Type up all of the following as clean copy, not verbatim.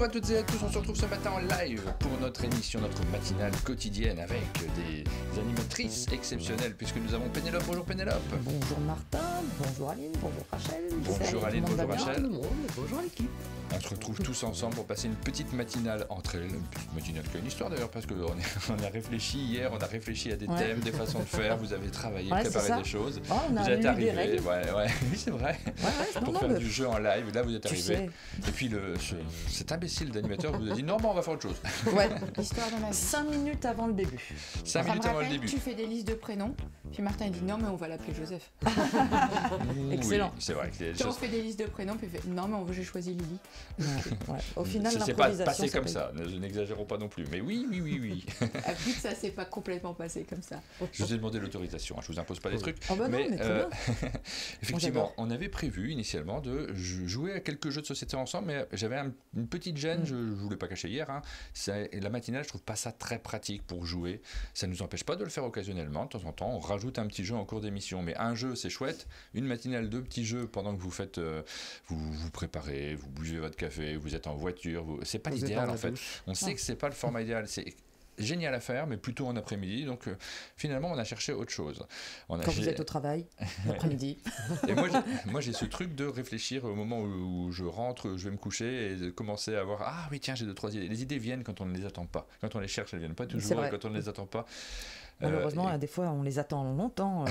à toutes et à tous, on se retrouve ce matin en live pour notre émission, notre matinale quotidienne avec des animatrices exceptionnelles puisque nous avons Pénélope. Bonjour Pénélope. Bonjour Martin, bonjour Aline, bonjour Rachel. Bonjour Aline, bonjour Rachel. Bonjour l'équipe. On se retrouve tous ensemble pour passer une petite matinale entre elles, une petite matinale qui a une histoire d'ailleurs parce qu'on a réfléchi hier, on a réfléchi à des thèmes, des façons de faire, vous avez travaillé, préparé des choses, on a vous êtes arrivés, ouais, c'est vrai, pour faire du jeu en live, là vous êtes arrivés, et puis cet imbécile d'animateur vous a dit non, on va faire autre chose. Ouais, l'histoire de ma vie. 5 minutes avant le début. 5 minutes avant le début. Tu fais des listes de prénoms, puis Martin il dit non mais on va l'appeler Joseph. Excellent. Oui, c'est vrai. On fait des listes de prénoms, puis il fait non mais j'ai choisi Lily. Ouais. Au final, ça s'est pas passé comme ça, n'exagérons pas non plus, mais oui. Vu que ça s'est pas complètement passé comme ça. Je vous ai demandé l'autorisation, je vous impose pas des trucs, mais effectivement, on avait prévu initialement de jouer à quelques jeux de société ensemble, mais j'avais une petite gêne, je voulais pas cacher hier, la matinale, je trouve pas ça très pratique pour jouer, ça nous empêche pas de le faire occasionnellement, de temps en temps, on rajoute un petit jeu en cours d'émission, mais un jeu c'est chouette, une matinale, 2 petits jeux pendant que vous faites, vous préparez, vous buvez votre café, vous êtes en voiture, c'est pas l'idéal en fait, on sait que c'est pas le format idéal, c'est génial à faire, mais plutôt en après-midi. Donc finalement, on a cherché autre chose. Quand vous êtes au travail, l'après-midi. Et moi, j'ai ce truc de réfléchir au moment où je rentre, je vais me coucher et de commencer à avoir ah oui tiens, j'ai 2-3 idées. Les idées viennent quand on ne les attend pas. Quand on les cherche, elles viennent pas toujours. Et quand on ne les attend pas. Malheureusement, des fois, on les attend longtemps.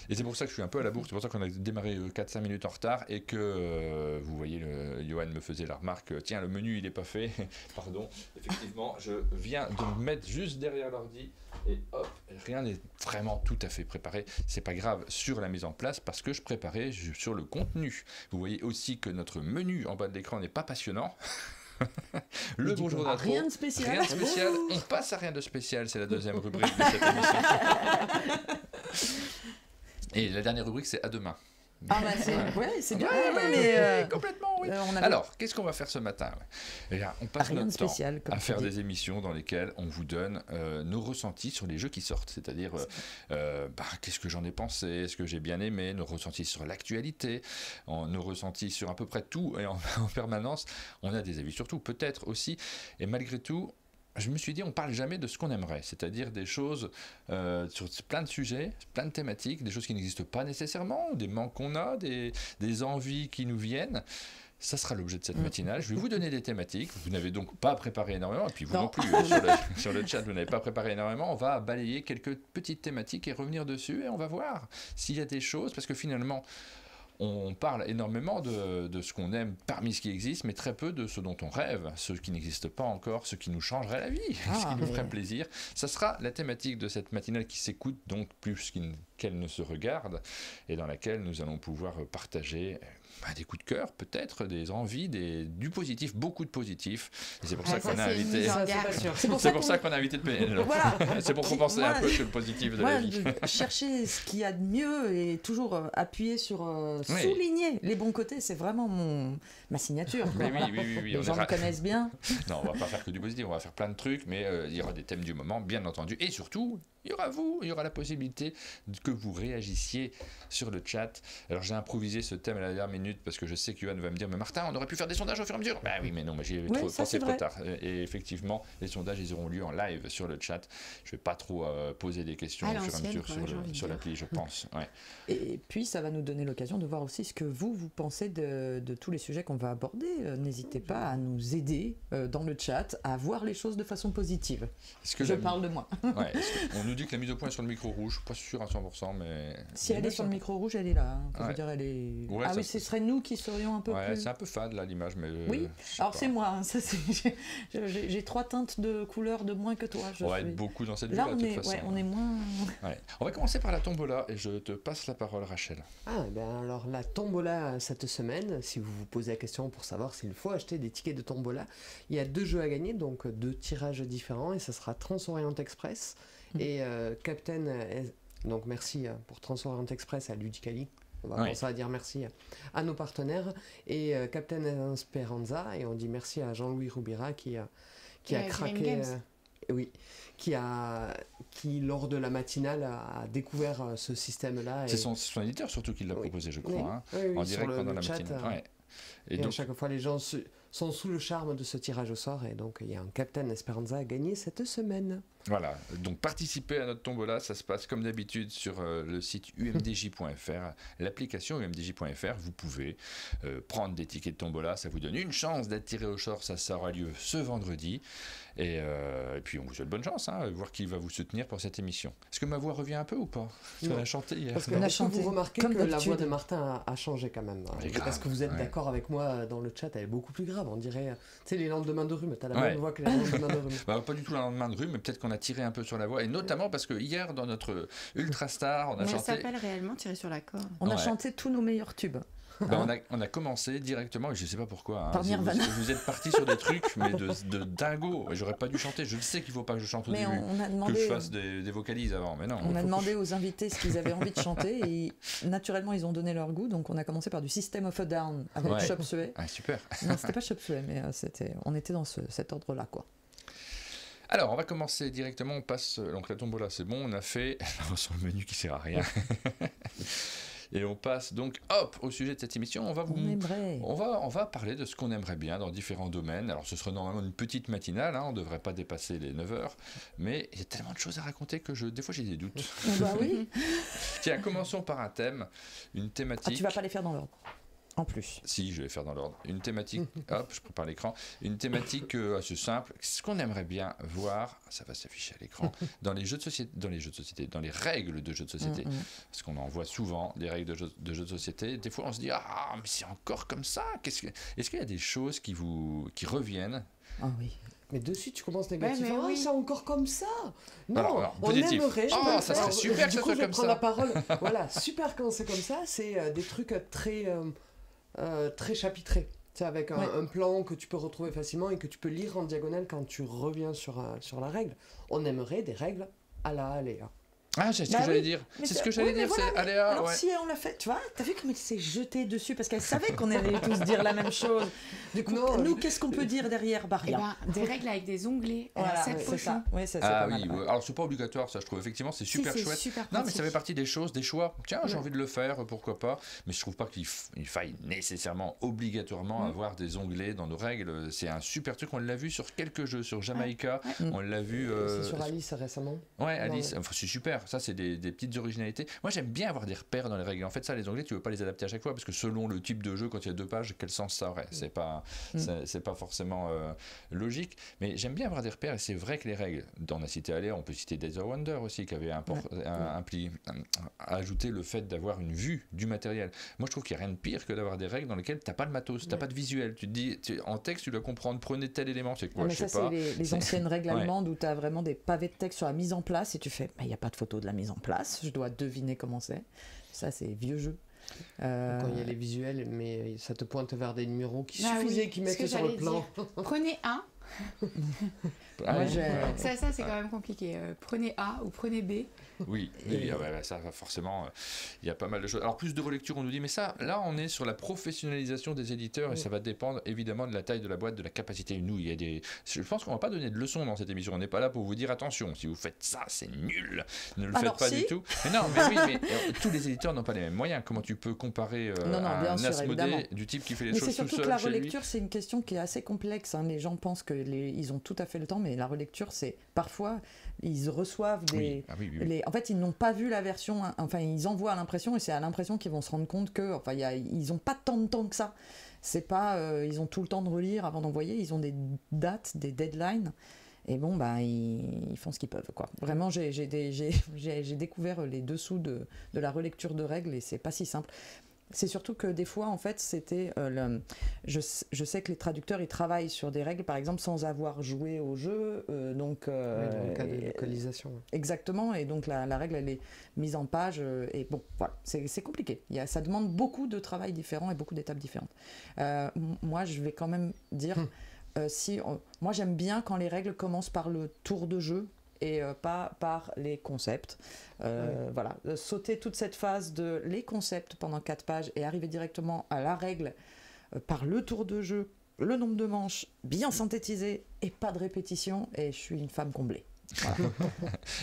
Et c'est pour ça que je suis un peu à la bourre, c'est pour ça qu'on a démarré 4-5 minutes en retard et que, vous voyez, Johan me faisait la remarque, tiens, le menu il n'est pas fait, pardon, effectivement, je viens de me mettre juste derrière l'ordi et hop, rien n'est vraiment tout à fait préparé, c'est pas grave sur la mise en place parce que je préparais sur le contenu. Vous voyez aussi que notre menu en bas de l'écran n'est pas passionnant. Le bonjour d'intro. Rien de spécial. Rien de spécial. On passe à rien de spécial, c'est la deuxième rubrique de cette émission. Et la dernière rubrique, c'est à demain. Ah bah c'est bien. Mais complètement, oui. Alors, qu'est-ce qu'on va faire ce matin? Là, on passe notre temps à faire des émissions dans lesquelles on vous donne nos ressentis sur les jeux qui sortent. C'est-à-dire, qu'est-ce que j'en ai pensé? Est-ce que j'ai bien aimé? Nos ressentis sur l'actualité, nos ressentis sur à peu près tout et en permanence. On a des avis sur tout, peut-être aussi. Et malgré tout, je me suis dit, on parle jamais de ce qu'on aimerait, c'est-à-dire des choses sur plein de sujets, plein de thématiques, des choses qui n'existent pas nécessairement, des manques qu'on a, des envies qui nous viennent. Ça sera l'objet de cette matinale. Je vais vous donner des thématiques. Vous n'avez donc pas préparé énormément, et puis vous non plus, sur le chat, vous n'avez pas préparé énormément. On va balayer quelques petites thématiques et revenir dessus, et on va voir s'il y a des choses, parce que finalement, on parle énormément de ce qu'on aime parmi ce qui existe, mais très peu de ce dont on rêve, ce qui n'existe pas encore, ce qui nous changerait la vie, ce qui nous ferait plaisir. Ça sera la thématique de cette matinale qui s'écoute, donc plus qu'elle ne se regarde, et dans laquelle nous allons pouvoir partager des coups de cœur, peut-être, des envies, du positif, beaucoup de positif. Et c'est pour ça qu'on a invité. C'est pour ça qu'on a invité de Pénélope. Voilà. C'est pour compenser un peu sur le positif de la vie. Chercher ce qu'il y a de mieux et toujours appuyer sur souligner les bons côtés, c'est vraiment ma signature. Mais oui. Les gens me connaissent bien. Non, on va pas faire que du positif, on va faire plein de trucs, mais il y aura des thèmes du moment, bien entendu. Et surtout, il y aura la possibilité que vous réagissiez sur le chat. Alors j'ai improvisé ce thème à la dernière minute parce que je sais que Johan va me dire mais Martin, on aurait pu faire des sondages au fur et à mesure. Bah oui, mais non, j'y ai pensé trop tard. Et effectivement, les sondages ils auront lieu en live sur le chat. Je vais pas trop poser des questions au fur et à mesure sur l'appli, je pense. Ouais. Et puis ça va nous donner l'occasion de voir aussi ce que vous pensez de tous les sujets qu'on va aborder. N'hésitez pas à nous aider dans le chat à voir les choses de façon positive. Je parle de moi. Ouais, on nous dit que la mise au point est sur le micro rouge, je suis pas sûr à 100%, mais... Si elle est sur le micro rouge, elle est là. Je veux dire, elle est... Ouais, oui, ce serait nous qui serions un peu plus... c'est un peu fade là l'image, mais... Oui, alors c'est moi, j'ai 3 teintes de couleurs de moins que toi. On va être beaucoup dans cette vie-là, de toute façon. On est moins... On va commencer par la tombola, et je te passe la parole, Rachel. Alors la tombola cette semaine, si vous vous posez la question pour savoir s'il faut acheter des tickets de tombola, il y a 2 jeux à gagner, donc 2 tirages différents, et ça sera Transorient Express et Captain... Donc merci pour Transorient Express à Ludicali. On va commencer à dire merci à nos partenaires. Et Captain Esperanza, et on dit merci à Jean-Louis Roubira qui a craqué... qui lors de la matinale a découvert ce système-là. C'est son éditeur surtout qui l'a proposé, je crois, en direct pendant la matinale. Et donc, à chaque fois, les gens sont sous le charme de ce tirage au sort. Et donc, il y a un Captain Esperanza à gagner cette semaine. Voilà, donc participez à notre tombola, ça se passe comme d'habitude sur le site umdj.fr, l'application umdj.fr, vous pouvez prendre des tickets de tombola, ça vous donne une chance d'être tiré au sort, ça aura lieu ce vendredi, et puis on vous souhaite bonne chance, voir qui va vous soutenir pour cette émission. Est-ce que ma voix revient un peu ou pas? Parce qu'on a chanté hier. Parce qu'on a chanté, vous remarquez que la voix de Martin a changé quand même. Est-ce que vous êtes d'accord avec moi dans le chat, elle est beaucoup plus grave, on dirait, tu sais, les lendemains de rhume, t'as la même voix que les lendemains de rhume. Pas du tout le lendemain de rhume, mais peut-être qu'on a tiré un peu sur la voix, et notamment parce que hier dans notre Ultra Star, on a chanté. Ça s'appelle réellement tirer sur la corde. On a chanté tous nos meilleurs tubes. On a commencé directement, et je ne sais pas pourquoi. Par Nirvana. Vous êtes partis sur des trucs, mais de dingo. J'aurais pas dû chanter. Je sais qu'il ne faut pas que je chante au début, que je fasse des vocalises avant. Mais non. On a demandé aux invités ce qu'ils avaient envie de chanter, et naturellement ils ont donné leur goût. Donc on a commencé par du System of a Down avec Chop Suey. Ah, super. Non, c'était pas Chop Suey, mais on était dans cet ordre-là, quoi. Alors, on va commencer directement, on passe, donc la tombola c'est bon, on a fait, sur le menu qui sert à rien. Et on passe donc, au sujet de cette émission, on va parler de ce qu'on aimerait bien dans différents domaines. Alors, ce sera normalement une petite matinale, on ne devrait pas dépasser les 9h, mais il y a tellement de choses à raconter que des fois j'ai des doutes. Bah oui. Tiens, commençons par un thème, une thématique. Tu vas pas les faire dans l'ordre? En plus. Si, je vais les faire dans l'ordre. Une thématique, je prépare l'écran. Une thématique assez simple. Ce qu'on aimerait bien voir, ça va s'afficher à l'écran, dans les jeux de société, dans les règles de jeux de société. Parce qu'on en voit souvent des règles de jeux de société. Des fois, on se dit, mais c'est encore comme ça. Est-ce qu'il y a des choses qui reviennent? Ah oui. Mais dessus, tu commences négatif. C'est encore comme ça. Non, alors, on aimerait. Ça serait super que ce soit comme ça. La parole. Voilà, super quand c'est comme ça. C'est des trucs très chapitrés. C'est avec un plan que tu peux retrouver facilement et que tu peux lire en diagonale quand tu reviens sur la règle. On aimerait des règles à la Aléa. Ah, c'est ce que j'allais dire. C'est ce que j'allais dire, c'est Aléa. Alors si on l'a fait, tu vois, t'as vu comme il s'est jeté dessus parce qu'elle savait qu'on allait tous dire la même chose. Du coup, nous, qu'est-ce qu'on peut dire derrière? Rien. Des règles avec des onglets. Voilà, c'est ça. Oui, c'est pas mal. Alors c'est pas obligatoire, ça je trouve effectivement c'est super chouette. Super non, mais ça fait partie des choses, des choix. Tiens, j'ai envie de le faire, pourquoi pas. Mais je trouve pas qu'il faille nécessairement, obligatoirement avoir des onglets dans nos règles. C'est un super truc. On l'a vu sur quelques jeux, sur Jamaïca. On l'a vu. C'est sur Alice récemment. Ouais, Alice. Enfin, c'est super. Ça, c'est des petites originalités. Moi, j'aime bien avoir des repères dans les règles. En fait, ça, les onglets, tu veux pas les adapter à chaque fois parce que selon le type de jeu, quand il y a 2 pages, quel sens ça aurait? C'est pas forcément logique. Mais j'aime bien avoir des repères et c'est vrai que les règles, on a cité Aléa, on peut citer Days of Wonder aussi, qui avait ajouté le fait d'avoir une vue du matériel. Moi, je trouve qu'il n'y a rien de pire que d'avoir des règles dans lesquelles tu n'as pas de matos, tu n'as pas de visuel. Tu te dis, en texte, tu dois comprendre, prenez tel élément, c'est quoi, je sais pas. C'est les anciennes règles allemandes où tu as vraiment des pavés de texte sur la mise en place et tu fais, il n'y a pas de photo de la mise en place. Je dois deviner comment c'est. Ça, c'est vieux jeu. Quand il y a les visuels, mais ça te pointe vers des numéros qui suffisaient qu'ils mettaient sur le plan. Prenez un. Ça c'est quand même compliqué. Prenez A ou prenez B. Oui, ça forcément, il y a pas mal de choses. Alors plus de relecture, on nous dit, mais ça, là, on est sur la professionnalisation des éditeurs et ça va dépendre évidemment de la taille de la boîte, de la capacité. Nous, je pense qu'on va pas donner de leçons dans cette émission. On n'est pas là pour vous dire attention, si vous faites ça, c'est nul. Ne le faites pas du tout. Mais non, mais tous les éditeurs n'ont pas les mêmes moyens. Comment tu peux comparer un Asmodée du type qui fait les choses tout seul? Mais c'est surtout que la relecture, c'est une question qui est assez complexe. Les gens pensent que ils ont tout à fait le temps, mais la relecture, c'est parfois ils reçoivent des. En fait, ils n'ont pas vu la version. Enfin, ils envoient à l'impression et c'est à l'impression qu'ils vont se rendre compte que, ils n'ont pas tant de temps que ça. C'est pas, ils ont tout le temps de relire avant d'envoyer. Ils ont des dates, des deadlines. Et bon, ils font ce qu'ils peuvent, quoi. Vraiment, j'ai découvert les dessous de la relecture de règles et c'est pas si simple. C'est surtout que des fois, en fait, c'était... je sais que les traducteurs, ils travaillent sur des règles, par exemple, sans avoir joué au jeu. Dans le cas de localisation. Exactement, et donc la règle, elle est mise en page. Et bon, voilà, c'est compliqué. Ça demande beaucoup de travail différent et beaucoup d'étapes différentes. Moi, je vais quand même dire... moi, j'aime bien quand les règles commencent par le tour de jeu, et pas par les concepts. Voilà, sauter toute cette phase de les concepts pendant 4 pages et arriver directement à la règle par le tour de jeu, le nombre de manches bien synthétisé et pas de répétition, et je suis une femme comblée.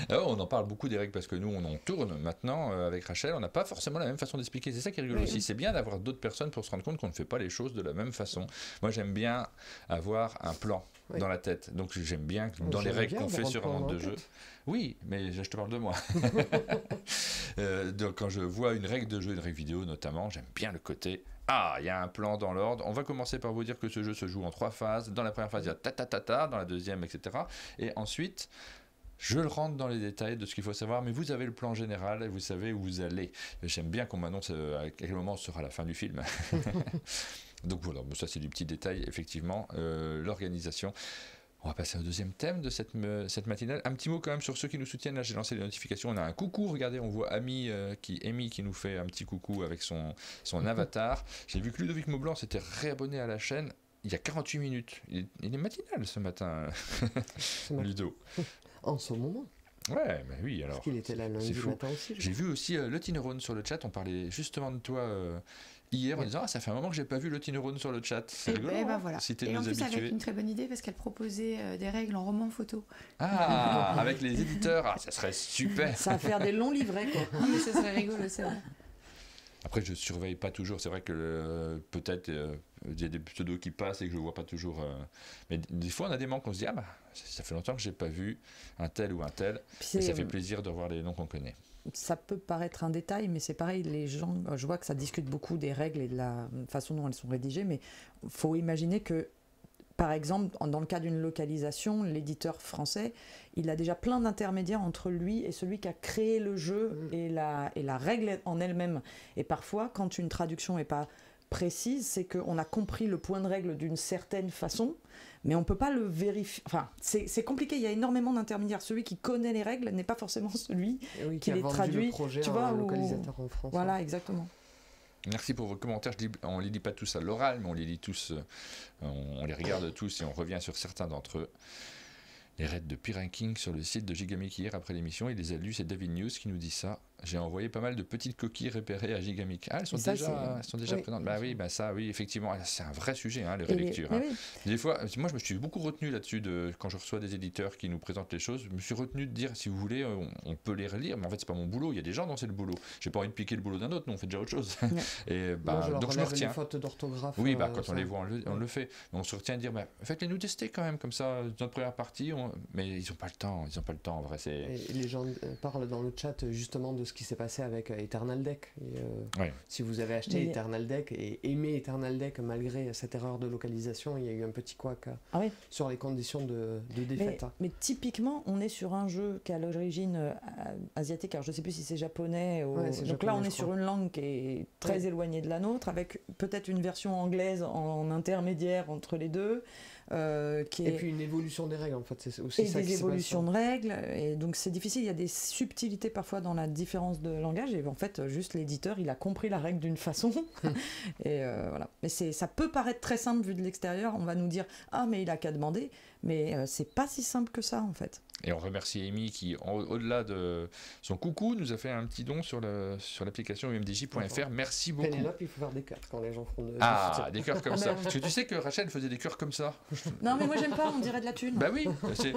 Alors, on en parle beaucoup des règles parce que nous on en tourne maintenant avec Rachel, on n'a pas forcément la même façon d'expliquer, c'est ça qui est rigolo aussi, c'est bien d'avoir d'autres personnes pour se rendre compte qu'on ne fait pas les choses de la même façon. Moi j'aime bien avoir un plan dans la tête, donc j'aime bien dans les règles qu'on fait sur un monde de jeu. Oui, mais je te parle de moi. Donc, quand je vois une règle de jeu, une règle vidéo notamment, j'aime bien le côté il y a un plan dans l'ordre. On va commencer par vous dire que ce jeu se joue en 3 phases. Dans la première phase, il y a ta, dans la deuxième, etc. Et ensuite, je rentre dans les détails de ce qu'il faut savoir, mais vous avez le plan général et vous savez où vous allez. J'aime bien qu'on m'annonce à quel moment sera la fin du film. Donc voilà, ça c'est du petit détail, effectivement. L'organisation. On va passer au deuxième thème de cette matinale. Un petit mot quand même sur ceux qui nous soutiennent. Là, j'ai lancé les notifications. On a un coucou. Regardez, on voit Amy qui nous fait un petit coucou avec son avatar. J'ai vu que Ludovic Maublanc s'était réabonné à la chaîne il y a 48 minutes. Il est matinal ce matin, Ludo. En ce moment. Ouais, bah oui, alors. Parce qu'il était là lundi matin aussi. J'ai vu aussi le Tineurone sur le chat. On parlait justement de toi hier en disant ça fait un moment que j'ai pas vu le Tineurone sur le chat. C'est rigolo. Et ben voilà. Si et en plus avec une très bonne idée parce qu'elle proposait des règles en roman photo. Avec les éditeurs, ça serait super. Ça va faire des longs livrets quoi. Mais ça serait rigolo, c'est vrai. Après, je surveille pas toujours. C'est vrai que peut-être il y a des pseudos qui passent et que je vois pas toujours. Mais des fois, on a des manques. On se dit ça fait longtemps que j'ai pas vu un tel ou un tel. Et ça fait plaisir de revoir les noms qu'on connaît. Ça peut paraître un détail, mais c'est pareil. Les gens, je vois que ça discute beaucoup des règles et de la façon dont elles sont rédigées, mais faut imaginer que, par exemple, dans le cas d'une localisation, l'éditeur français, il a déjà plein d'intermédiaires entre lui et celui qui a créé le jeu et la règle en elle-même. Et parfois, quand une traduction n'est pas précise, c'est qu'on a compris le point de règle d'une certaine façon, mais on ne peut pas le vérifier. Enfin, c'est compliqué, il y a énormément d'intermédiaires. Celui qui connaît les règles n'est pas forcément celui qui les traduit. Tu vois, localisateur en France. Voilà, exactement. Merci pour vos commentaires. On ne les lit pas tous à l'oral, mais on les lit tous, on les regarde tous et on revient sur certains d'entre eux. Les raids de P-Ranking sur le site de Gigamic hier après l'émission, il les a lus, c'est David News qui nous dit ça. J'ai envoyé pas mal de petites coquilles repérées à Gigamic. Elles sont déjà présentes. Oui, effectivement, c'est un vrai sujet, les relectures. Oui. Des fois, moi je me suis beaucoup retenu là-dessus quand je reçois des éditeurs qui nous présentent les choses. Je me suis retenu de dire, si vous voulez, on peut les relire, mais en fait c'est pas mon boulot. Il y a des gens dont c'est le boulot. J'ai pas envie de piquer le boulot d'un autre, nous on fait déjà autre chose. Et donc je me retiens. Les fautes d'orthographe. Oui, quand on les voit, on le fait. Donc on se retient de dire, faites-les nous tester quand même, comme ça, notre première partie. Mais ils n'ont pas le temps. En vrai. Et les gens parlent dans le chat justement de ce qui s'est passé avec Eternal Deck. Si vous avez acheté Eternal Deck et aimé Eternal Deck malgré cette erreur de localisation, il y a eu un petit couac sur les conditions de défaite. Mais typiquement, on est sur un jeu qui a l'origine asiatique. Alors je ne sais plus si c'est japonais. Donc japonais, là, on est sur une langue qui est très éloignée de la nôtre, avec peut-être une version anglaise en intermédiaire entre les deux. Et puis une évolution des règles en fait, c'est aussi et ça des évolutions de règles, et donc c'est difficile, il y a des subtilités parfois dans la différence de langage, et en fait juste l'éditeur il a compris la règle d'une façon et voilà. Mais ça peut paraître très simple vu de l'extérieur, on va nous dire mais il a qu'à demander, mais c'est pas si simple que ça en fait. Et on remercie Amy qui, au-delà de son coucou, nous a fait un petit don sur l'application umdj.fr. Merci beaucoup. Pénélope, il faut faire des cœurs quand les gens font des cœurs comme ça. Parce que tu sais que Rachel faisait des cœurs comme ça. Non, mais moi j'aime pas, on dirait de la thune. Bah oui,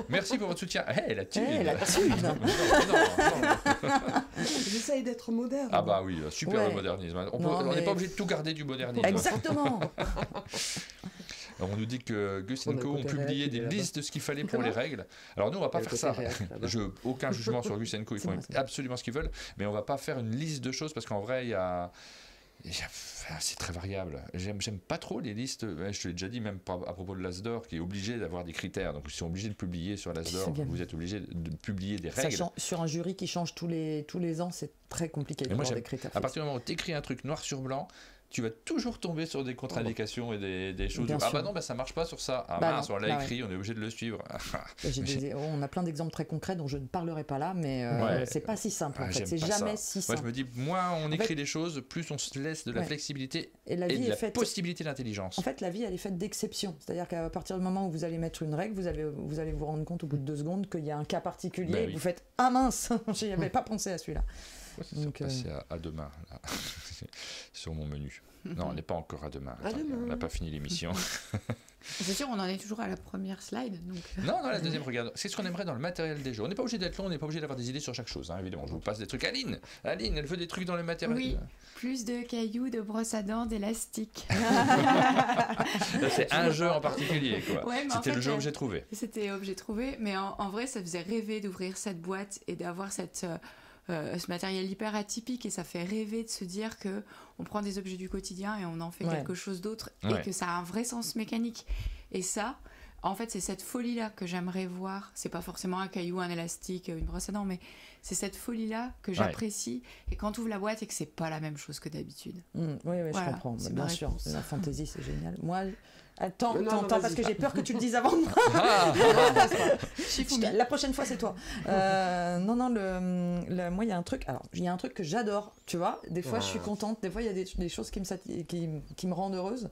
merci pour votre soutien. La thune. La thune. J'essaye d'être moderne. Ah bah oui, super le modernisme. On n'est pas obligé de tout garder du modernisme. Exactement. Alors on nous dit que Gus & Co ont publié des listes de ce qu'il fallait pour les règles. Alors nous, on va pas faire ça. Aucun jugement sur Gus & Co, ils font absolument ce qu'ils veulent, mais on va pas faire une liste de choses parce qu'en vrai, c'est très variable. J'aime pas trop les listes. Je te l'ai déjà dit, même à propos de l'Asdor, qui est obligé d'avoir des critères. Donc, ils sont obligés de publier sur l'Asdor. Vous êtes obligé de publier des règles. Sur un jury qui change tous les ans, c'est très compliqué d'avoir des critères. À partir du moment où tu écris un truc noir sur blanc, tu vas toujours tomber sur des contre-indications et des choses où, ça marche pas sur ça. On l'a écrit, on est obligé de le suivre. On a plein d'exemples très concrets dont je ne parlerai pas là, mais c'est pas si simple en fait. C'est jamais si simple. Moi je me dis, moins on écrit les choses, plus on se laisse de la flexibilité et de la possibilité d'intelligence. En fait, la vie elle est faite d'exceptions. C'est-à-dire qu'à partir du moment où vous allez mettre une règle, vous allez vous rendre compte au bout de 2 secondes qu'il y a un cas particulier et vous faites mince, j'y avais pas pensé à celui-là. C'est passé à demain, là. Sur mon menu. Non, on n'est pas encore à demain. On n'a pas fini l'émission. C'est sûr, on en est toujours à la première slide. Donc... Non, la deuxième, regarde. C'est ce qu'on aimerait dans le matériel des jeux. On n'est pas obligé d'être long, on n'est pas obligé d'avoir des idées sur chaque chose, hein, évidemment. Je vous passe des trucs. Aline, elle veut des trucs dans le matériel. Oui, plus de cailloux, de brosses à dents, d'élastiques. C'est un jeu en particulier, quoi. Ouais, c'était le jeu Objet Trouvé. C'était Objet Trouvé, mais en vrai, ça faisait rêver d'ouvrir cette boîte et d'avoir ce matériel hyper atypique, et ça fait rêver de se dire que on prend des objets du quotidien et on en fait quelque chose d'autre, et que ça a un vrai sens mécanique. Et ça, en fait, c'est cette folie-là que j'aimerais voir. C'est pas forcément un caillou, un élastique, une brosse à dents, mais c'est cette folie-là que j'apprécie. Et quand tu ouvres la boîte et que c'est pas la même chose que d'habitude. Oui, voilà, je comprends. Bien sûr, la fantaisie, c'est génial. Moi, attends, parce que j'ai peur que tu le dises avant moi. La prochaine fois, c'est toi. Moi, il y a un truc. Alors, il y a un truc que j'adore. Tu vois, des fois, je suis contente. Des fois, il y a des choses qui me rendent heureuse.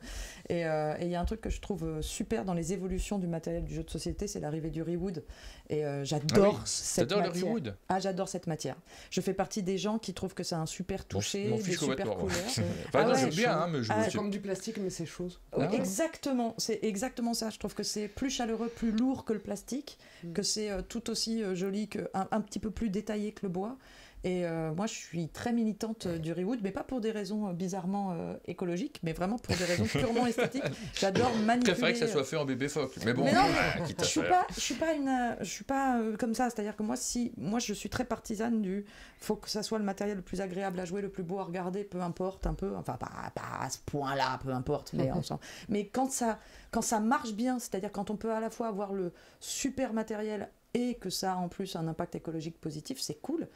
Et il y a un truc que je trouve super dans les évolutions du matériel du jeu de société, c'est l'arrivée du rewood. Et j'adore cette matière. Le rewood. J'adore cette matière. Je fais partie des gens qui trouvent que c'est un super toucher, des super couleurs. J'aime bien, mais c'est comme du plastique, mais c'est chose. Exactement, c'est exactement ça. Je trouve que c'est plus chaleureux, plus lourd que le plastique, que c'est tout aussi joli, un petit peu plus détaillé que le bois. Et moi, je suis très militante du rewood, mais pas pour des raisons bizarrement écologiques, mais vraiment pour des raisons purement esthétiques. J'adore manipuler. Je préférais que ça soit fait en bébé phoque. Mais bon, je suis pas comme ça. C'est-à-dire que moi, je suis très partisane du. Faut que ça soit le matériel le plus agréable à jouer, le plus beau à regarder, peu importe un peu. Enfin, pas à ce point-là, peu importe. Mais quand ça marche bien, c'est-à-dire quand on peut à la fois avoir le super matériel et que ça a en plus un impact écologique positif, c'est cool.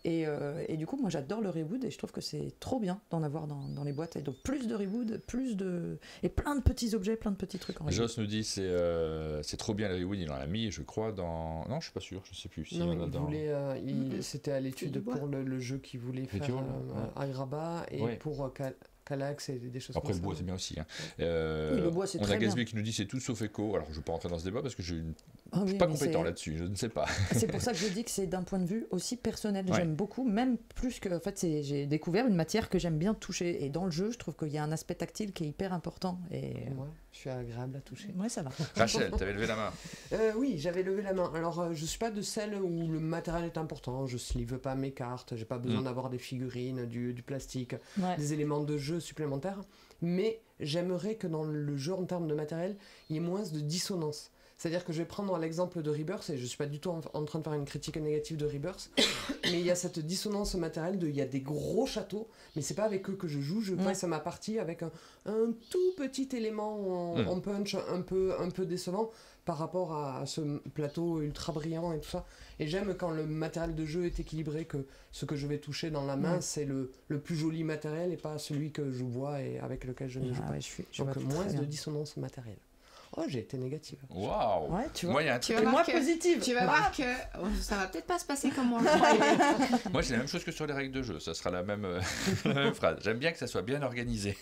Et du coup, moi j'adore le rewood et je trouve que c'est trop bien d'en avoir dans les boîtes. Et donc plus de rewood, et plein de petits objets, plein de petits trucs en rewood. Joss nous dit c'est trop bien le rewood, il en a mis, je crois, dans. Non, je suis pas sûr, je sais plus. Si c'était à l'étude pour le jeu qu'il voulait faire Agrabah et pour Kallax et des choses Après, comme ça. Après, le bois, c'est bien aussi. Le bois, c'est très bien. On a Gatsby qui nous dit c'est tout sauf éco. Alors, je ne vais pas rentrer dans ce débat parce que je ne suis pas compétent là-dessus. Je ne sais pas. C'est pour ça que je dis que c'est d'un point de vue aussi personnel. J'aime beaucoup, même plus que. En fait, j'ai découvert une matière que j'aime bien toucher. Et dans le jeu, je trouve qu'il y a un aspect tactile qui est hyper important. Et je suis agréable à toucher. Ouais, ça va. Rachel, tu avais levé la main. Oui, j'avais levé la main. Alors, je ne suis pas de celle où le matériel est important. Je ne sleeve pas mes cartes. Je n'ai pas besoin d'avoir des figurines, du plastique, des éléments de jeu supplémentaires. Mais j'aimerais que dans le jeu, en termes de matériel, il y ait moins de dissonance. C'est-à-dire que je vais prendre l'exemple de Rebirth, et je ne suis pas du tout en train de faire une critique négative de Rebirth, mais il y a cette dissonance matérielle il y a des gros châteaux, mais c'est pas avec eux que je joue, je passe à ma partie avec un tout petit élément en punch un peu décevant par rapport à ce plateau ultra brillant et tout ça. Et j'aime quand le matériel de jeu est équilibré, que ce que je vais toucher dans la main, c'est le plus joli matériel et pas celui que je vois et avec lequel je ne joue pas. Donc moins de dissonance matérielle. Oh, j'ai été négative. Waouh. Ouais, tu vois. Moi, il y a un truc. Moi, positive. Tu vas voir que ça va peut-être pas se passer comme on le croyait. Moi, c'est la même chose que sur les règles de jeu. Ça sera la même phrase. J'aime bien que ça soit bien organisé.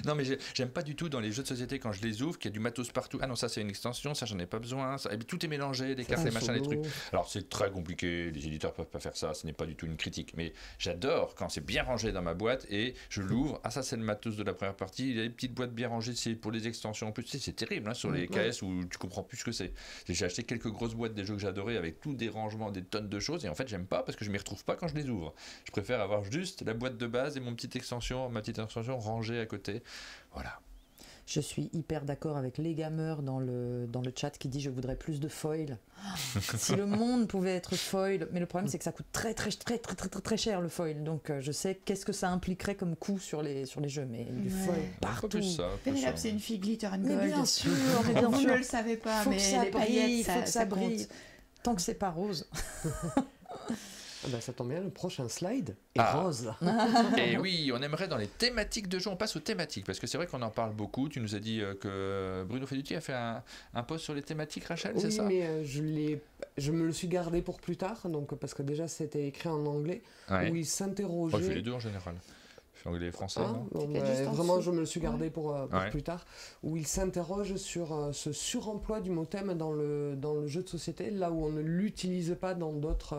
Non, mais j'aime pas du tout dans les jeux de société quand je les ouvre qu'il y a du matos partout. Ah non, ça c'est une extension, ça j'en ai pas besoin. Ça... Et puis, tout est mélangé, des cartes, des machins, des trucs. Alors c'est très compliqué. Les éditeurs peuvent pas faire ça. Ce n'est pas du tout une critique. Mais j'adore quand c'est bien rangé dans ma boîte et je l'ouvre. Ah ça c'est le matos de la première partie. Il y a des petites boîtes bien rangées. C'est pour les extensions en plus. C'est terrible. Sur les KS où tu comprends plus ce que c'est. J'ai acheté quelques grosses boîtes des jeux que j'adorais avec tous des rangements, des tonnes de choses et en fait j'aime pas parce que je m'y retrouve pas quand je les ouvre. Je préfère avoir juste la boîte de base et ma petite extension rangée à côté. Voilà. Je suis hyper d'accord avec les gamers dans le chat qui dit je voudrais plus de foil. Si le monde pouvait être foil, mais le problème c'est que ça coûte très cher le foil. Donc je sais qu'est-ce que ça impliquerait comme coût sur les jeux, mais du foil partout. Pénélope, c'est une fille glitter and gold. Mais bien sûr, vous ne le savez pas, faut mais les paillettes, faut que ça brille. compte. Tant que c'est pas rose. Ça tombe bien, le prochain slide est rose. Et oui, on aimerait dans les thématiques de jeu, on passe aux thématiques, parce que c'est vrai qu'on en parle beaucoup. Tu nous as dit que Bruno Feduti a fait un post sur les thématiques, Rachel, c'est ça? Oui, mais je me le suis gardé pour plus tard, donc, parce que déjà c'était écrit en anglais, où il s'interrogeait... Il fait les deux en général. Anglais et français, non vraiment, je me le suis gardé pour plus tard, où il s'interroge sur ce suremploi du mot thème dans le jeu de société, là où on ne l'utilise pas dans d'autres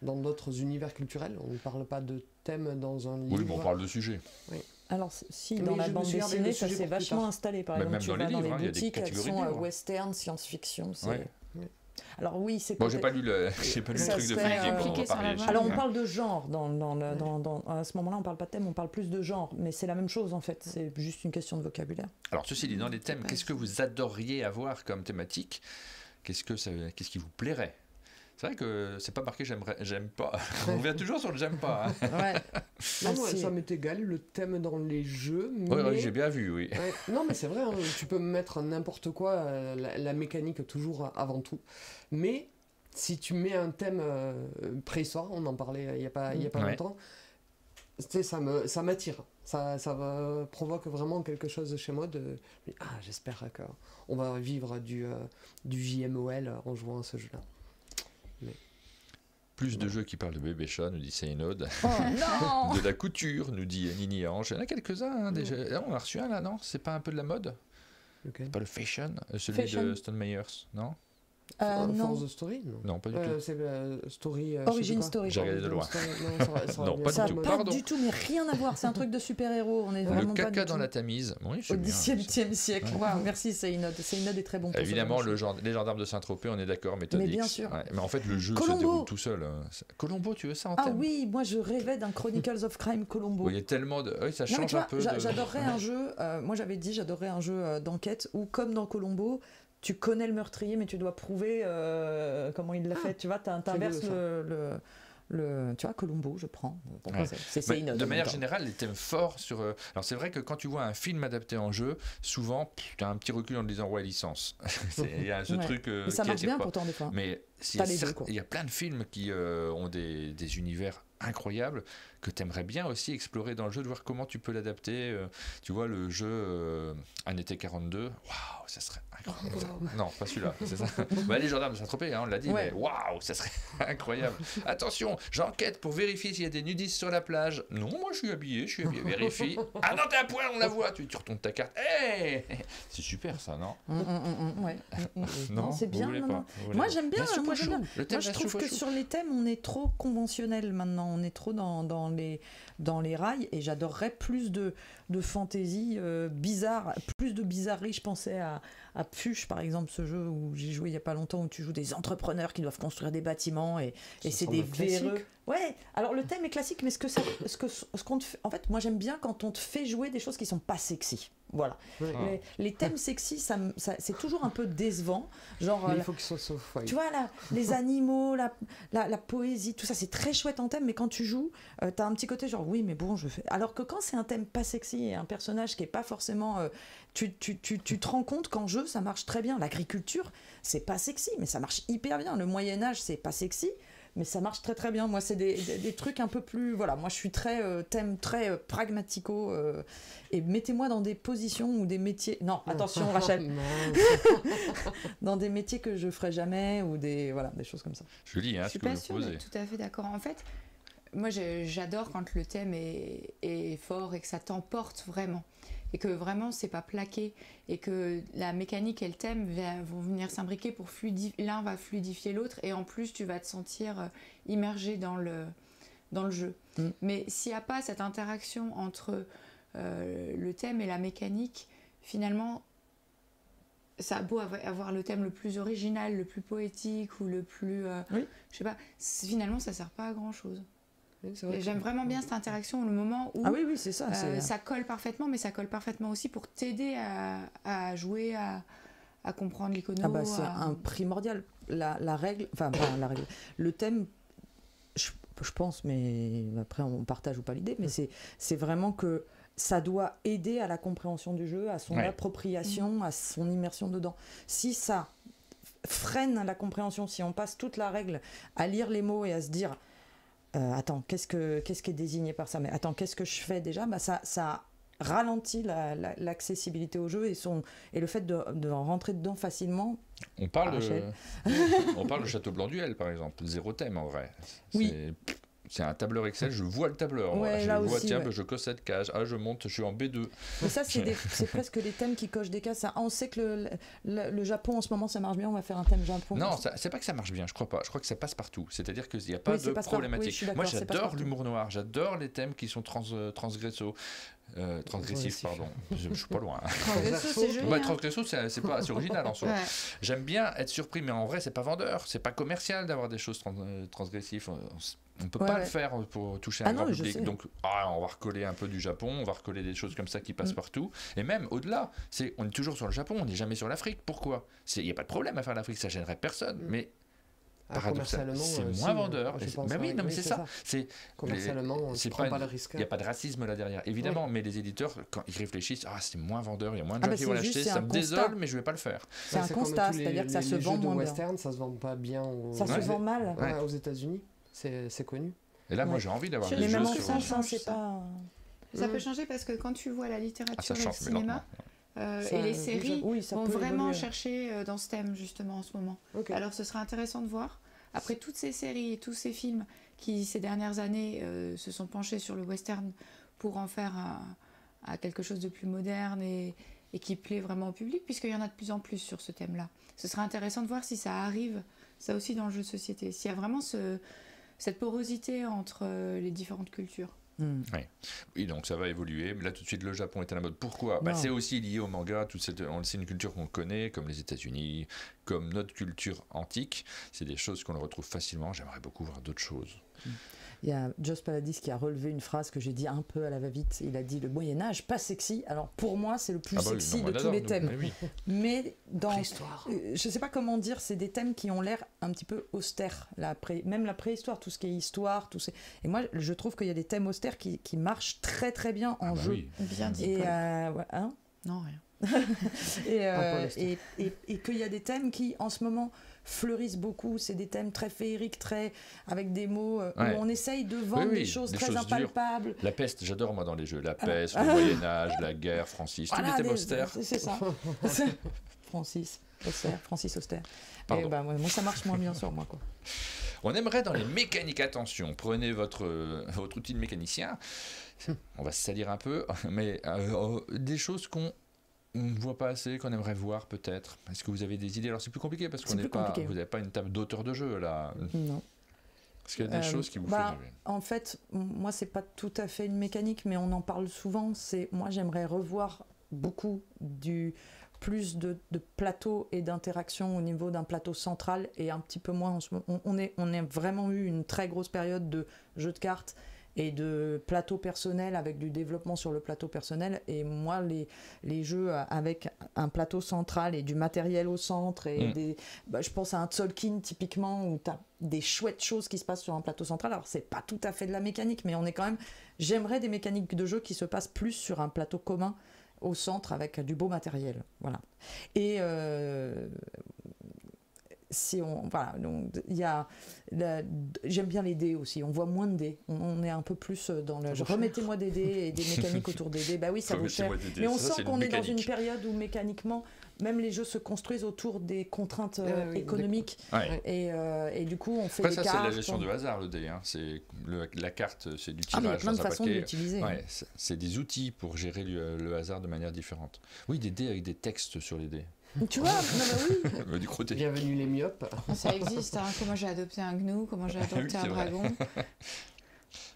dans d'autres univers culturels. On ne parle pas de thème dans un livre. Oui, mais on parle de sujet. Oui. Alors, si, dans la bande dessinée, ça s'est vachement installé. Par exemple, tu vas dans les boutiques, elles sont western, science-fiction. Alors oui, c'est. Bon, j'ai pas lu le truc de film. Alors on parle de genre à ce moment-là, on parle pas de thème, on parle plus de genre, mais c'est la même chose en fait. C'est juste une question de vocabulaire. Alors ceci dit, dans les thèmes, qu'est-ce que vous adoriez avoir comme thématique ? Qu'est-ce qui vous plairait ? C'est vrai que c'est pas marqué j'aime pas. On revient toujours sur le j'aime pas. Hein. Ouais. Non, ça m'est égal, le thème dans les jeux. Oui, j'ai bien vu, oui. Ouais. Non, mais c'est vrai, hein, tu peux mettre n'importe quoi, la mécanique toujours avant tout. Mais si tu mets un thème préhistoire, on en parlait il y a pas longtemps, ça m'attire. Ça provoque vraiment quelque chose chez moi j'espère qu'on va vivre du JMOL en jouant à ce jeu-là. Plus de jeux qui parlent de bébé chat, nous dit Seynod. Oh non. De la couture, nous dit Nini Ange. Il y en a quelques-uns déjà. Là, on a reçu un là, non ? C'est pas un peu de la mode ? C'est pas le fashion, celui de Stone Myers, non ? Non. The Story non, pas du tout. C'est Story. Origin Story. J'ai regardé de loin. Non, pas du tout. Pas du tout, mais rien à voir. C'est un truc de super-héros. On est vraiment le caca pas dans la Tamise. Oui, au XVIIe siècle. Wow, merci Seynod. Seynod est très bon. Pour évidemment, les gendarmes de Saint-Tropez, on est d'accord, méthode mais X. bien sûr. Ouais. Mais en fait, le jeu se déroule tout seul. Colombo, tu veux ça en thème ? Ah oui, moi je rêvais d'un Chronicles of Crime Colombo. Il y a tellement de. Oui, ça change un peu. J'adorerais un jeu. Moi j'avais dit, j'adorerais un jeu d'enquête où, comme dans Colombo, tu connais le meurtrier, mais tu dois prouver comment il l'a fait. Tu vois, t'inverses tu vois, Colombo, je prends. C'est de manière générale, les thèmes forts sur. Alors c'est vrai que quand tu vois un film adapté en jeu, souvent, tu as un petit recul en te disant ouais, licence. Il y a ce truc. Mais ça marche bien pourtant des fois. Mais il y a plein de films qui ont des univers incroyables que tu aimerais bien aussi explorer dans le jeu, de voir comment tu peux l'adapter. Tu vois, le jeu Un été 42, waouh, ça serait incroyable. Non, pas celui-là, c'est ça. Les gendarmes de Saint-Tropez, on l'a dit, mais waouh, ça serait incroyable. Attention, j'enquête pour vérifier s'il y a des nudistes sur la plage. Non, moi je suis habillé, vérifie. Ah non, t'es à poil, on la voit. Tu retournes ta carte. Hey, c'est super ça, non ? Non, c'est bien. Non. Moi j'aime bien. Moi je trouve que sur les thèmes, on est trop conventionnel maintenant. On est trop dans les rails, et j'adorerais plus de fantaisie bizarre, plus de bizarrerie. Je pensais à Fuchs, par exemple, ce jeu où j'ai joué il y a pas longtemps, où tu joues des entrepreneurs qui doivent construire des bâtiments, et c'est des véreux. Ouais, alors le thème est classique, mais ce qu'on te fait, en fait, moi j'aime bien quand on te fait jouer des choses qui sont pas sexy. Voilà. Ouais. Les thèmes sexy, ça, c'est toujours un peu décevant. Genre, il faut que ce soit tu vois, les animaux, la poésie, tout ça, c'est très chouette en thème, mais quand tu joues, t'as un petit côté genre, oui, mais bon, je fais. Alors que quand c'est un thème pas sexy et un personnage qui est pas forcément. Tu te rends compte qu'en jeu, ça marche très bien. L'agriculture, c'est pas sexy, mais ça marche hyper bien. Le Moyen-Âge, c'est pas sexy, mais ça marche très très bien. Moi, c'est des trucs un peu plus. Voilà, moi je suis très thème très pragmatico. Et mettez-moi dans des positions ou des métiers. Non, attention, Rachel. Dans des métiers que je ferais jamais, ou des choses comme ça. Je lis, ce que vous posez. Tout à fait d'accord. En fait, moi j'adore quand le thème est fort et que ça t'emporte vraiment. Et que vraiment c'est pas plaqué, et que la mécanique et le thème vont venir s'imbriquer pour l'un va fluidifier l'autre, et en plus tu vas te sentir immergé dans le jeu. Mais s'il n'y a pas cette interaction entre le thème et la mécanique, finalement ça a beau avoir le thème le plus original, le plus poétique, ou le plus je sais pas, finalement ça sert pas à grand chose. Et j'aime vraiment bien cette interaction, le moment où c'est ça, ça colle parfaitement, mais ça colle parfaitement aussi pour t'aider à jouer, à comprendre l'icono. C'est un primordial. La règle, le thème, je pense, mais après on partage ou pas l'idée, mais c'est vraiment que ça doit aider à la compréhension du jeu, à son appropriation, à son immersion dedans. Si ça freine la compréhension, si on passe toute la règle à lire les mots et à se dire attends, qu'est-ce qui est désigné par ça, mais attends, qu'est-ce que je fais déjà, ça ralentit l'accessibilité au jeu et le fait de rentrer dedans facilement. On parle de Château Blanc Duel, par exemple, 0 thème en vrai. Oui. c'est un tableur Excel, je vois le tableur. Ouais, je vois, aussi, tiens, je coche cette case, je monte, je suis en B2. Mais ça, c'est presque les thèmes qui cochent des cases. On sait que le Japon, en ce moment, ça marche bien, on va faire un thème Japon. Non, c'est pas que ça marche bien, je crois pas. Je crois que ça passe partout. C'est-à-dire qu'il n'y a pas de problématique. Oui, moi, j'adore l'humour noir, j'adore les thèmes qui sont transgressifs, pardon. Je suis pas loin. Transgresso, c'est joli. Transgresso, c'est original en soi. Ouais. J'aime bien être surpris, mais en vrai, c'est pas vendeur. C'est pas commercial d'avoir des choses transgressives. On peut pas le faire pour toucher un grand public. Donc, on va recoller un peu du Japon, on va recoller des choses comme ça qui passent partout. Et même au-delà, on est toujours sur le Japon, on n'est jamais sur l'Afrique. Pourquoi ? Il n'y a pas de problème à faire l'Afrique, ça gênerait personne. Mais paradoxalement, c'est moins vendeur. Mais oui, non, mais c'est ça. Commercialement, on ne prend pas le risque. Il n'y a pas de racisme là derrière, évidemment, mais les éditeurs, quand ils réfléchissent, c'est moins vendeur, il y a moins de gens qui vont l'acheter, ça me désole, mais je ne vais pas le faire. C'est un constat, c'est-à-dire que ça se vend moins bien. Western, ça se vend pas bien. Ça se vend mal. Aux États-Unis, c'est connu. Et là, moi, j'ai envie d'avoir des jeux sur ça peut changer parce que quand tu vois la littérature et le cinéma et les séries vont vraiment chercher dans ce thème justement en ce moment. Alors ce sera intéressant de voir. Après toutes ces séries et tous ces films qui ces dernières années se sont penchés sur le western pour en faire quelque chose de plus moderne et qui plaît vraiment au public, puisqu'il y en a de plus en plus sur ce thème-là. Ce sera intéressant de voir si ça arrive, ça aussi dans le jeu de société, s'il y a vraiment cette porosité entre les différentes cultures. Oui, donc ça va évoluer. Mais là, tout de suite, le Japon est à la mode. Pourquoi ? C'est aussi lié au manga. C'est une culture qu'on connaît, comme les États-Unis, comme notre culture antique. C'est des choses qu'on retrouve facilement. J'aimerais beaucoup voir d'autres choses. Il y a Joss Paladis qui a relevé une phrase que j'ai dit un peu à la va-vite. Il a dit le Moyen-Âge, pas sexy. Alors pour moi, c'est le plus sexy de tous les thèmes. Mais dans. Je ne sais pas comment dire, c'est des thèmes qui ont l'air un petit peu austères. Même la préhistoire, tout ce qui est histoire. Et moi, je trouve qu'il y a des thèmes austères qui marchent très très bien en jeu. Oui. Bien dit. Non, rien. et qu'il y a des thèmes qui, en ce moment, fleurissent beaucoup. C'est des thèmes très féeriques, avec des mots où on essaye de vendre des choses très impalpables. La peste, j'adore moi dans les jeux. La peste, le Moyen-Âge, la guerre, Francis, tous les thèmes austères. C'est ça. Francis Auster. Et moi, ça marche moins bien sur moi, quoi. On aimerait dans les mécaniques, attention, prenez votre outil de mécanicien. On va se salir un peu, mais des choses qu'on ne voit pas assez, qu'on aimerait voir peut-être. Est-ce que vous avez des idées ? Alors c'est plus compliqué parce que vous n'avez pas une table d'auteur de jeu là. Non. Est-ce qu'il y a des choses qui vous font rêver ? En fait, moi c'est pas tout à fait une mécanique, mais on en parle souvent. Moi j'aimerais revoir beaucoup plus de plateaux et d'interactions au niveau d'un plateau central et un petit peu moins en ce moment. On a vraiment eu une très grosse période de jeux de cartes et de plateau personnel avec du développement sur le plateau personnel, et moi les jeux avec un plateau central et du matériel au centre et je pense à un Tzolk'in typiquement où tu as des chouettes choses qui se passent sur un plateau central. Alors c'est pas tout à fait de la mécanique, mais j'aimerais des mécaniques de jeu qui se passent plus sur un plateau commun au centre avec du beau matériel, voilà. Et donc j'aime bien les dés aussi, on voit moins de dés, on est un peu plus dans le remettez-moi des dés et des mécaniques autour des dés, oui ça vaut cher, mais on sent qu'on est dans une période où mécaniquement même les jeux se construisent autour des contraintes économiques et du coup on fait des cartes. C'est la gestion de hasard, le dé, la carte, c'est du tirage. Il y a plein de façons de l'utiliser. C'est des outils pour gérer le hasard de manière différente. Oui, des dés avec des textes sur les dés. Tu vois, du côté. Bienvenue les myopes. Ça existe, comment j'ai adopté un gnou, comment j'ai adopté un dragon.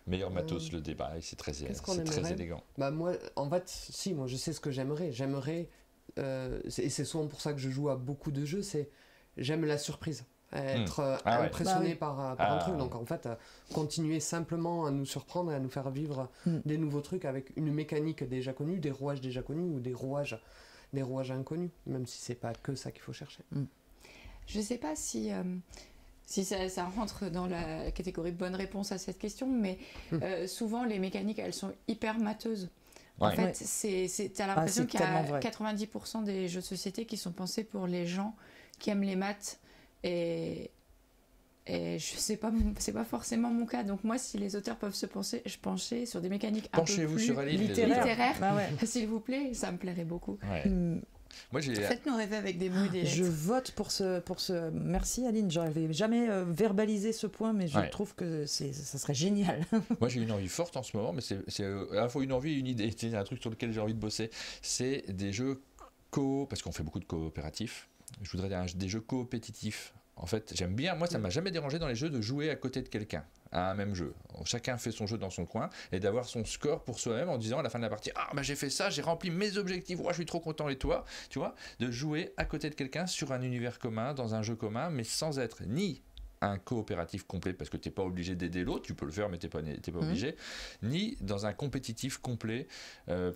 Meilleur matos, le débat, c'est très élégant. Moi, en fait, moi je sais ce que j'aimerais. Et c'est souvent pour ça que je joue à beaucoup de jeux, j'aime la surprise. Être impressionné par un truc. Donc en fait, continuer simplement à nous surprendre et à nous faire vivre des nouveaux trucs avec une mécanique déjà connue, des rouages déjà connus ou des rouages inconnus, même si c'est pas que ça qu'il faut chercher. Je sais pas si ça rentre dans la catégorie de bonne réponse à cette question, mais souvent les mécaniques elles sont hyper matheuses. En fait, t'as l'impression qu'il y a 90% des jeux de société qui sont pensés pour les gens qui aiment les maths, et je sais pas, c'est pas forcément mon cas. Donc moi, si les auteurs peuvent se pencher sur des mécaniques un peu plus sur littéraires, s'il vous plaît, ça me plairait beaucoup. Faites-nous rêver avec des mots et des lettres. Je vote pour ce... Merci Aline, j'avais jamais verbalisé ce point, mais je trouve que ça serait génial. Moi j'ai une envie forte en ce moment, mais c'est à la fois une envie et une idée. C'est un truc sur lequel j'ai envie de bosser. C'est des jeux parce qu'on fait beaucoup de coopératifs. Je voudrais des jeux coopétitifs. En fait, j'aime bien, moi ça m'a jamais dérangé dans les jeux de jouer à côté de quelqu'un, à un même jeu. Chacun fait son jeu dans son coin et d'avoir son score pour soi-même en disant à la fin de la partie, j'ai fait ça, j'ai rempli mes objectifs, je suis trop content et toi, tu vois, de jouer à côté de quelqu'un sur un univers commun, dans un jeu commun, mais sans être ni un coopératif complet parce que tu n'es pas obligé d'aider l'autre, tu peux le faire mais tu n'es pas obligé, ni dans un compétitif complet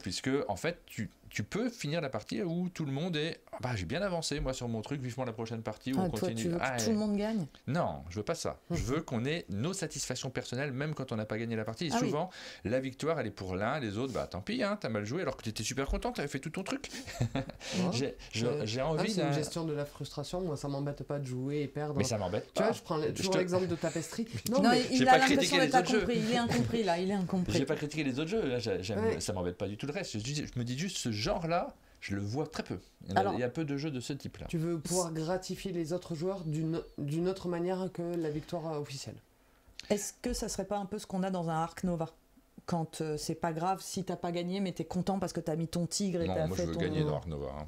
puisque en fait tu peux finir la partie où tout le monde est j'ai bien avancé moi sur mon truc, vivement la prochaine partie où on toi, continue. Tu veux que tout le monde gagne? Non, je veux pas ça. Je veux qu'on ait nos satisfactions personnelles même quand on n'a pas gagné la partie. Et souvent la victoire elle est pour l'un, les autres tant pis, t'as mal joué alors que tu étais super content, tu avais fait tout ton truc. J'ai envie c'est une gestion de la frustration. Moi ça m'embête pas de jouer et perdre. Mais ça m'embête pas. Tu vois, je prends toujours l'exemple de Tapestry. Non, il a l'impression d'être incompris. Il est incompris là, il est incompris. J'ai pas critiqué les autres jeux. Là, ça m'embête pas du tout le reste. Je me dis juste ce genre-là, je le vois très peu. Il y a peu de jeux de ce type-là. Tu veux pouvoir gratifier les autres joueurs d'une autre manière que la victoire officielle. Est-ce que ça serait pas un peu ce qu'on a dans un Ark Nova? Quand c'est pas grave si t'as pas gagné, mais t'es content parce que t'as mis ton tigre et t'as fait ton... Non, moi je veux gagner dans Ark Nova.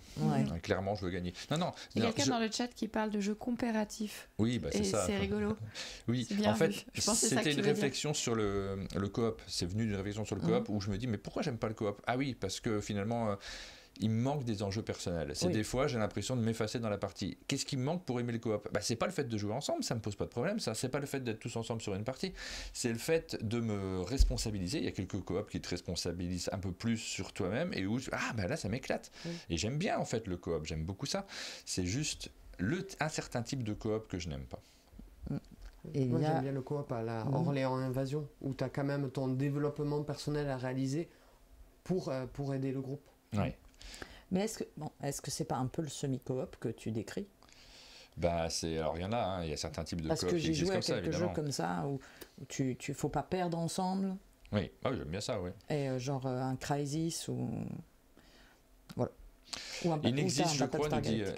Clairement, je veux gagner. Non. Il y a quelqu'un dans le chat qui parle de jeux compératifs. Oui, c'est ça. C'est rigolo. Oui, en fait, c'était une réflexion sur le coop. C'est venu d'une réflexion sur le coop où je me dis, mais pourquoi j'aime pas le coop? Ah oui, parce que finalement... il me manque des enjeux personnels. Des fois, j'ai l'impression de m'effacer dans la partie. Qu'est-ce qui me manque pour aimer le coop? C'est pas le fait de jouer ensemble, ça me pose pas de problème, ça. C'est pas le fait d'être tous ensemble sur une partie. C'est le fait de me responsabiliser. Il y a quelques coops qui te responsabilisent un peu plus sur toi-même et où là, ça m'éclate. Et j'aime bien en fait le coop. J'aime beaucoup ça. C'est juste un certain type de coop que je n'aime pas. Moi, j'aime bien le coop à la Orléans Invasion, où tu as quand même ton développement personnel à réaliser pour aider le groupe. Ouais. Mais est-ce que c'est pas un peu le semi-coop que tu décris? Alors il y en a, il y a certains types de coop qui existent comme ça, évidemment. Parce que j'ai joué à quelques jeux comme ça où tu faut pas perdre ensemble. Oui, j'aime bien ça, oui. Et genre un Crysis ou... Voilà. Il existe, je crois,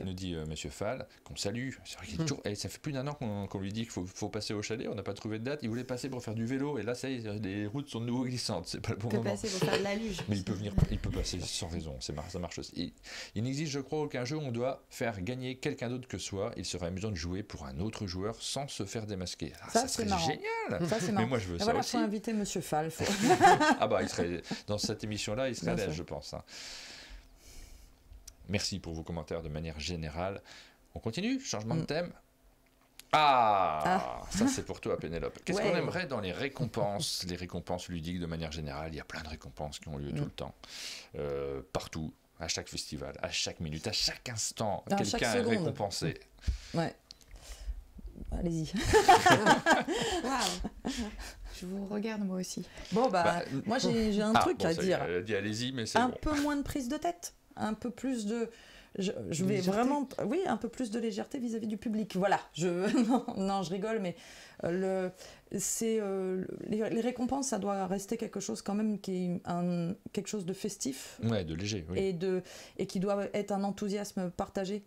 nous dit Monsieur Fall, qu'on salue. C'est vrai qu'il est toujours, ça fait plus d'1 an qu'on lui dit qu'il faut passer au chalet. On n'a pas trouvé de date. Il voulait passer pour faire du vélo et là, ça y est, les routes sont de nouveau glissantes. C'est pas le bon moment. Il peut passer pour faire de la luge. Mais il peut passer sans raison. Ça marche aussi. Il n'existe, je crois, aucun jeu où on doit faire gagner quelqu'un d'autre que soi. Il serait amusant de jouer pour un autre joueur sans se faire démasquer. Ça serait génial. Ça, c'est mais moi, je veux ça aussi. Il faut inviter Monsieur Fall. Il serait dans cette émission-là, il serait à l'aise, je pense. Merci pour vos commentaires de manière générale. On continue, changement de thème. Ça c'est pour toi Pénélope. Qu'est-ce qu'on aimerait dans les récompenses ludiques de manière générale? Il y a plein de récompenses qui ont lieu tout le temps, partout, à chaque festival, à chaque minute, à chaque instant, quelqu'un est récompensé. Ouais. Allez-y. Waouh. Je vous regarde moi aussi. Moi j'ai un truc à dire. Dit allez-y, mais c'est un peu moins de prise de tête. Un peu plus de... Je vais vraiment... Oui, un peu plus de légèreté vis-à-vis du public. Voilà. Non, je rigole, mais les récompenses, ça doit rester quelque chose quand même qui est quelque chose de festif. Ouais, de léger, oui. Et qui doit être un enthousiasme partagé.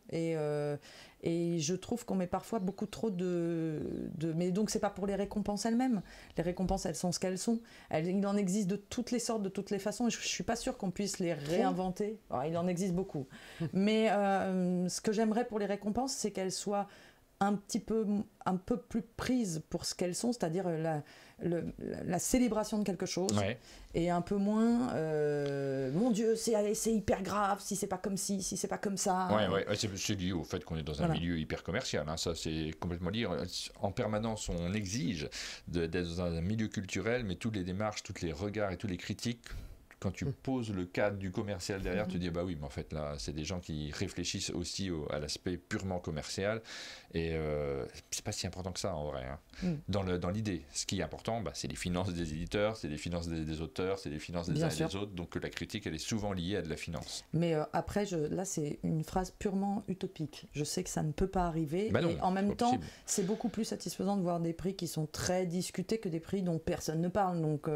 Et je trouve qu'on met parfois beaucoup trop mais donc c'est pas pour les récompenses elles-mêmes. Les récompenses, elles sont ce qu'elles sont. Il en existe de toutes les sortes, de toutes les façons, et je suis pas sûre qu'on puisse les réinventer. Alors, il en existe beaucoup. Mais ce que j'aimerais pour les récompenses, c'est qu'elles soient un peu plus prises pour ce qu'elles sont, c'est-à-dire la célébration de quelque chose, et un peu moins mon Dieu, c'est hyper grave si c'est pas comme ci, si c'est pas comme ça. C'est lié au fait qu'on est dans un milieu hyper commercial, ça c'est complètement lié. En permanence on exige d'être dans un milieu culturel, mais toutes les démarches, tous les regards et tous les critiques, quand tu poses le cadre du commercial derrière, tu dis oui, mais en fait là, c'est des gens qui réfléchissent aussi à l'aspect purement commercial, et c'est pas si important que ça en vrai. Dans l'idée, ce qui est important, c'est les finances des éditeurs, c'est les finances des auteurs, c'est les finances des uns et des autres, donc la critique elle est souvent liée à de la finance. Mais après, là c'est une phrase purement utopique. Je sais que ça ne peut pas arriver, et en même temps, c'est beaucoup plus satisfaisant de voir des prix qui sont très discutés que des prix dont personne ne parle. Donc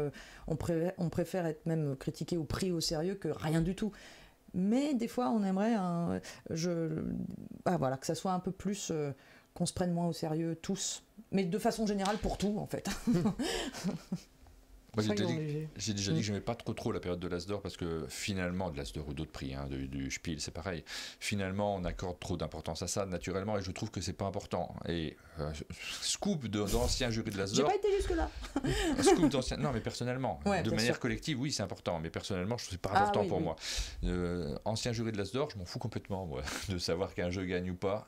on préfère être même critiqué ou pris au sérieux que rien du tout. Mais des fois, on aimerait que ça soit un peu plus, qu'on se prenne moins au sérieux tous. Mais de façon générale pour tout, en fait. Moi, j'ai déjà dit que j'aimais pas trop la période de l'As d'Or parce que finalement, de l'As d'Or ou d'autres prix, du Spiel, c'est pareil. Finalement, on accorde trop d'importance à ça naturellement et je trouve que c'est pas important. Et scoop d'anciens jurys de l'As d'Or. J'ai pas été jusque-là. Scoop d'anciens. Non, mais personnellement, de manière collective, oui, c'est important. Mais personnellement, je trouve que c'est pas important pour moi. Ancien jury de l'As d'Or, je m'en fous complètement, moi, de savoir qu'un jeu gagne ou pas.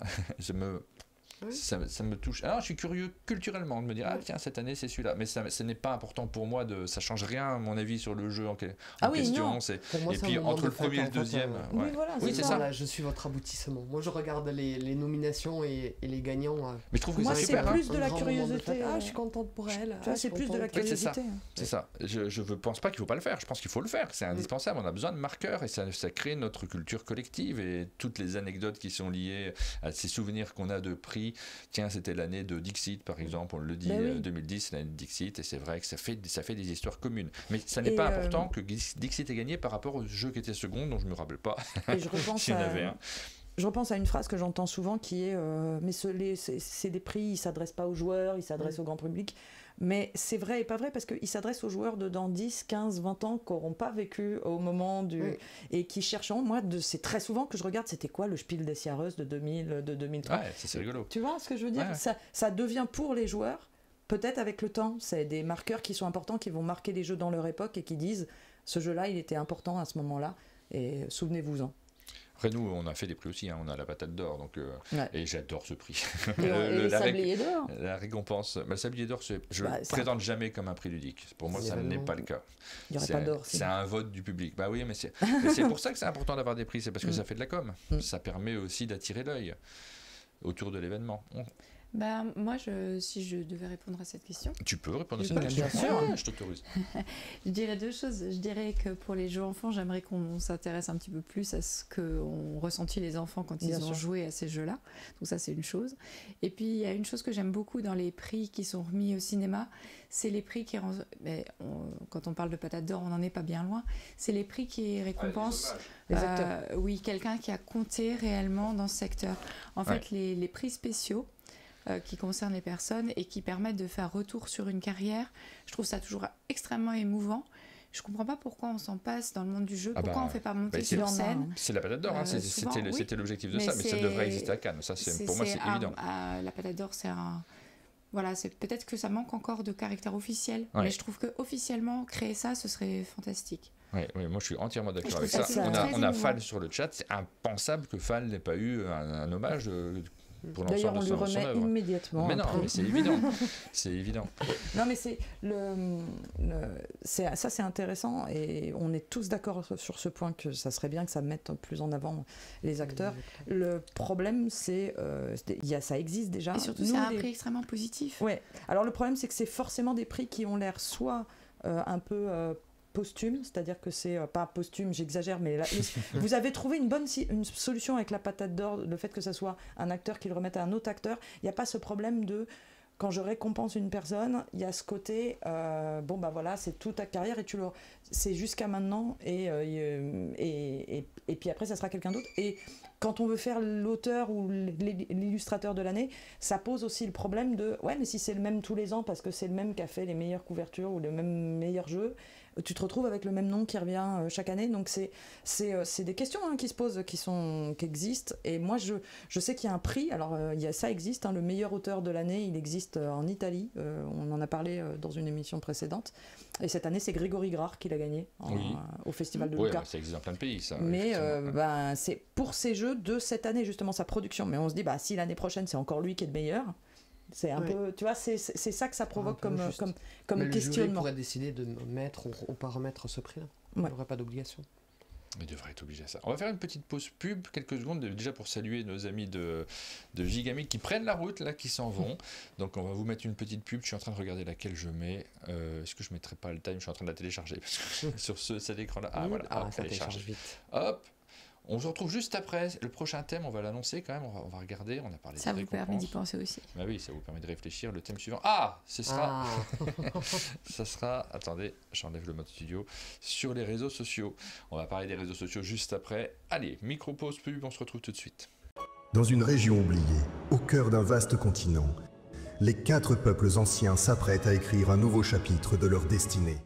Ça me touche. Alors, je suis curieux culturellement de me dire tiens, cette année c'est celui-là, mais ce n'est pas important pour moi, ça change rien à mon avis sur le jeu en question. Moi, et puis entre le premier et le deuxième, c'est ça. Là, je suis votre aboutissement. Moi, je regarde les nominations et les gagnants. Mais je trouve que c'est plus de la curiosité. Je suis contente pour elle. C'est plus de la curiosité. C'est ça. Je ne pense pas qu'il faut pas le faire. Je pense qu'il faut le faire. C'est indispensable. On a besoin de marqueurs et ça crée notre culture collective et toutes les anecdotes qui sont liées à ces souvenirs qu'on a de prix. Tiens, c'était l'année de Dixit, par exemple, on le dit, 2010, c'est l'année de Dixit, et c'est vrai que ça fait des histoires communes. Mais ça n'est pas important que Dixit ait gagné par rapport au jeu qui était second, dont je ne me rappelle pas s'il y en avait un. Je repense à une phrase que j'entends souvent qui est mais c'est des prix, ils ne s'adressent pas aux joueurs, ils s'adressent au grand public. Mais c'est vrai et pas vrai parce qu'ils s'adressent aux joueurs de dans 10, 15, 20 ans qui n'auront pas vécu au moment et qui chercheront. Moi, c'est très souvent que je regarde, c'était quoi le Spiel des Jahres de 2000, de 2003. Ouais, c'est rigolo. Tu vois ce que je veux dire ? Ça devient pour les joueurs, peut-être avec le temps, c'est des marqueurs qui sont importants, qui vont marquer les jeux dans leur époque et qui disent ce jeu-là, il était important à ce moment-là et souvenez-vous-en. Après, nous, on a fait des prix aussi, on a la patate d'or, donc, et j'adore ce prix. Et le sablier d'or. La récompense, le sablier d'or, je ne le présente jamais comme un prix ludique. Pour moi, ça n'est pas le cas. Il n'y aurait pas d'or. C'est un vote du public. Bah oui, mais c'est pour ça que c'est important d'avoir des prix, c'est parce que ça fait de la com. Ça permet aussi d'attirer l'œil autour de l'événement. Moi, si je devais répondre à cette question... Tu peux répondre à cette question. Bien sûr, je t'autorise. Je dirais deux choses. Je dirais que pour les jeux enfants, j'aimerais qu'on s'intéresse un petit peu plus à ce qu'ont ressenti les enfants quand ils ont joué à ces jeux-là. Donc ça, c'est une chose. Et puis, il y a une chose que j'aime beaucoup dans les prix qui sont remis au cinéma, c'est les prix qui... quand on parle de patate d'or, on n'en est pas bien loin. C'est les prix qui récompensent... quelqu'un qui a compté réellement dans ce secteur. En fait, les prix spéciaux qui concernent les personnes et qui permettent de faire retour sur une carrière. Je trouve ça toujours extrêmement émouvant. Je comprends pas pourquoi on s'en passe dans le monde du jeu, pourquoi on fait pas monter sur scène. C'est la patate d'or, c'était l'objectif de ça, mais ça devrait exister à Cannes. Ça, pour moi, c'est évident. La patate d'or, c'est un... Voilà, c'est peut-être que ça manque encore de caractère officiel, mais je trouve qu'officiellement, créer ça, ce serait fantastique. Oui, moi je suis entièrement d'accord avec ça. On a Fall sur le chat, c'est impensable que Fall n'ait pas eu un hommage pour l'ensemble de son œuvre. D'ailleurs, on lui remet immédiatement. Mais non, mais c'est évident. C'est évident. Non, mais ça c'est intéressant et on est tous d'accord sur ce point que ça serait bien que ça mette plus en avant les acteurs. Le problème, c'est ça existe déjà. Et surtout, c'est un prix extrêmement positif. Ouais. Alors le problème, c'est que c'est forcément des prix qui ont l'air soit un peu posthume, c'est-à-dire que c'est pas posthume, j'exagère, mais là, vous avez trouvé une solution avec la patate d'or, le fait que ça soit un acteur qui le remette à un autre acteur. Il n'y a pas ce problème de quand je récompense une personne, il y a ce côté c'est toute ta carrière et c'est jusqu'à maintenant et puis après ça sera quelqu'un d'autre. Et quand on veut faire l'auteur ou l'illustrateur de l'année, ça pose aussi le problème de mais si c'est le même tous les ans parce que c'est le même qui a fait les meilleures couvertures ou le même meilleur jeu, tu te retrouves avec le même nom qui revient chaque année. Donc c'est des questions qui se posent, qui existent. Et moi je sais qu'il y a un prix. Alors ça existe, le meilleur auteur de l'année, il existe en Italie. On en a parlé dans une émission précédente. Et cette année, c'est Grégory Grard qui l'a gagné au Festival de Lucca. Oui, ça existe dans plein de pays, ça. Mais c'est pour ces jeux de cette année, justement, sa production. Mais on se dit, si l'année prochaine, c'est encore lui qui est le meilleur, c'est un peu... Tu vois, c'est ça que ça provoque comme questionnement. Le jury pourrait décider de mettre ou pas remettre ce prix-là. Il n'y aurait pas d'obligation. Il devrait être obligé à ça. On va faire une petite pause pub, quelques secondes, déjà pour saluer nos amis de Gigamic qui prennent la route, là, qui s'en vont. Donc on va vous mettre une petite pub. Je suis en train de regarder laquelle je mets. Est-ce que je ne mettrai pas le time ? Je suis en train de la télécharger. Parce que sur cet écran-là. Voilà. Ça télécharge vite. Hop. On se retrouve juste après. Le prochain thème, on va l'annoncer quand même. On va regarder. On a parlé de ça vous permet d'y penser aussi. Bah oui, ça vous permet de réfléchir. Le thème suivant. Ah, ce sera. Ça sera. Attendez, j'enlève le mode studio. Sur les réseaux sociaux. On va parler des réseaux sociaux juste après. Allez, micro-pause pub. On se retrouve tout de suite. Dans une région oubliée, au cœur d'un vaste continent, les 4 peuples anciens s'apprêtent à écrire un nouveau chapitre de leur destinée.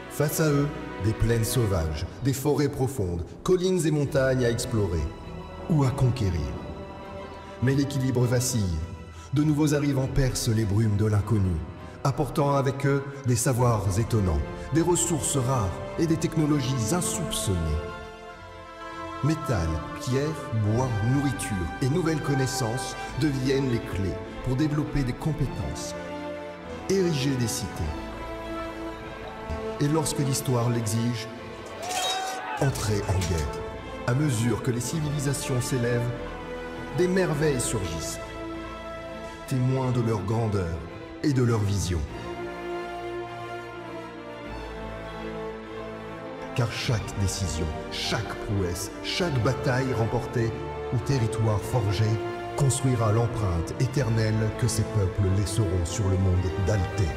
Face à eux, des plaines sauvages, des forêts profondes, collines et montagnes à explorer ou à conquérir. Mais l'équilibre vacille. De nouveaux arrivants percent les brumes de l'inconnu, apportant avec eux des savoirs étonnants, des ressources rares et des technologies insoupçonnées. Métal, pierre, bois, nourriture et nouvelles connaissances deviennent les clés pour développer des compétences, ériger des cités. Et lorsque l'histoire l'exige, entrer en guerre. À mesure que les civilisations s'élèvent, des merveilles surgissent, témoins de leur grandeur et de leur vision. Car chaque décision, chaque prouesse, chaque bataille remportée ou territoire forgé construira l'empreinte éternelle que ces peuples laisseront sur le monde d'Alté.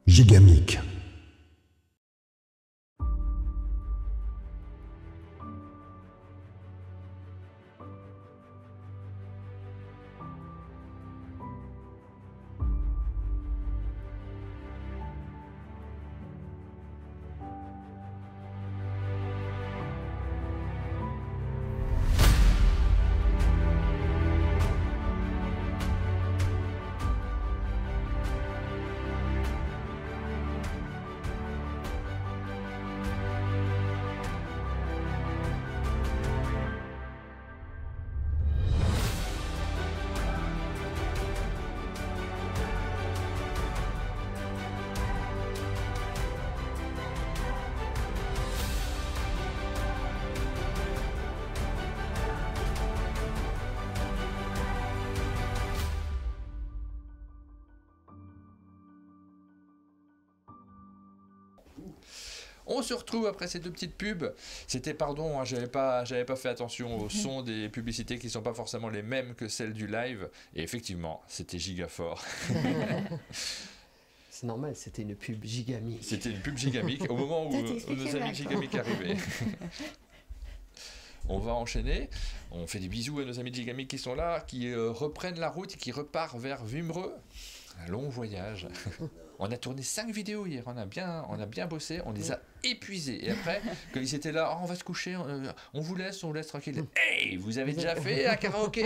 Gigamic. On se retrouve après ces 2 petites pubs. C'était, pardon, hein, j'avais pas fait attention au son des publicités qui sont pas forcément les mêmes que celles du live. Et effectivement, c'était giga fort. C'est normal, c'était une pub Gigamic. C'était une pub Gigamic au moment où nos amis Gigamic arrivaient. On va enchaîner. On fait des bisous à nos amis Gigamic qui sont là, qui reprennent la route et qui repartent vers Wimereux. Un long voyage. On a tourné 5 vidéos hier, on a bien bossé, on les a épuisés. Et après, quand ils étaient là, on va se coucher, on vous laisse tranquille. Hey, vous avez déjà fait un karaoké?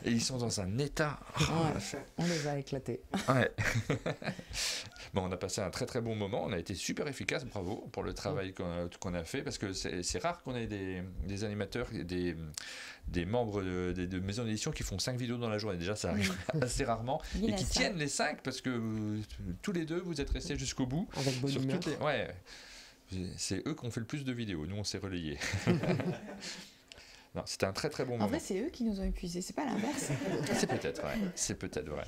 Et ils sont dans un état. Ouais, on les a éclatés. Ouais. Bon, on a passé un très très bon moment, on a été super efficace, bravo pour le travail qu'on a fait, parce que c'est rare qu'on ait des animateurs, des membres de maisons d'édition qui font 5 vidéos dans la journée. Déjà, ça arrive assez rarement. Et qui tiennent les 5 parce que tous les deux, vous êtes restés jusqu'au bout. Avec bonne humeur. Ouais. C'est eux qui ont fait le plus de vidéos. Nous, on s'est relayés. Non, c'était un très très bon moment. En vrai, c'est eux qui nous ont épuisés. C'est pas l'inverse. C'est peut-être vrai. C'est peut-être vrai.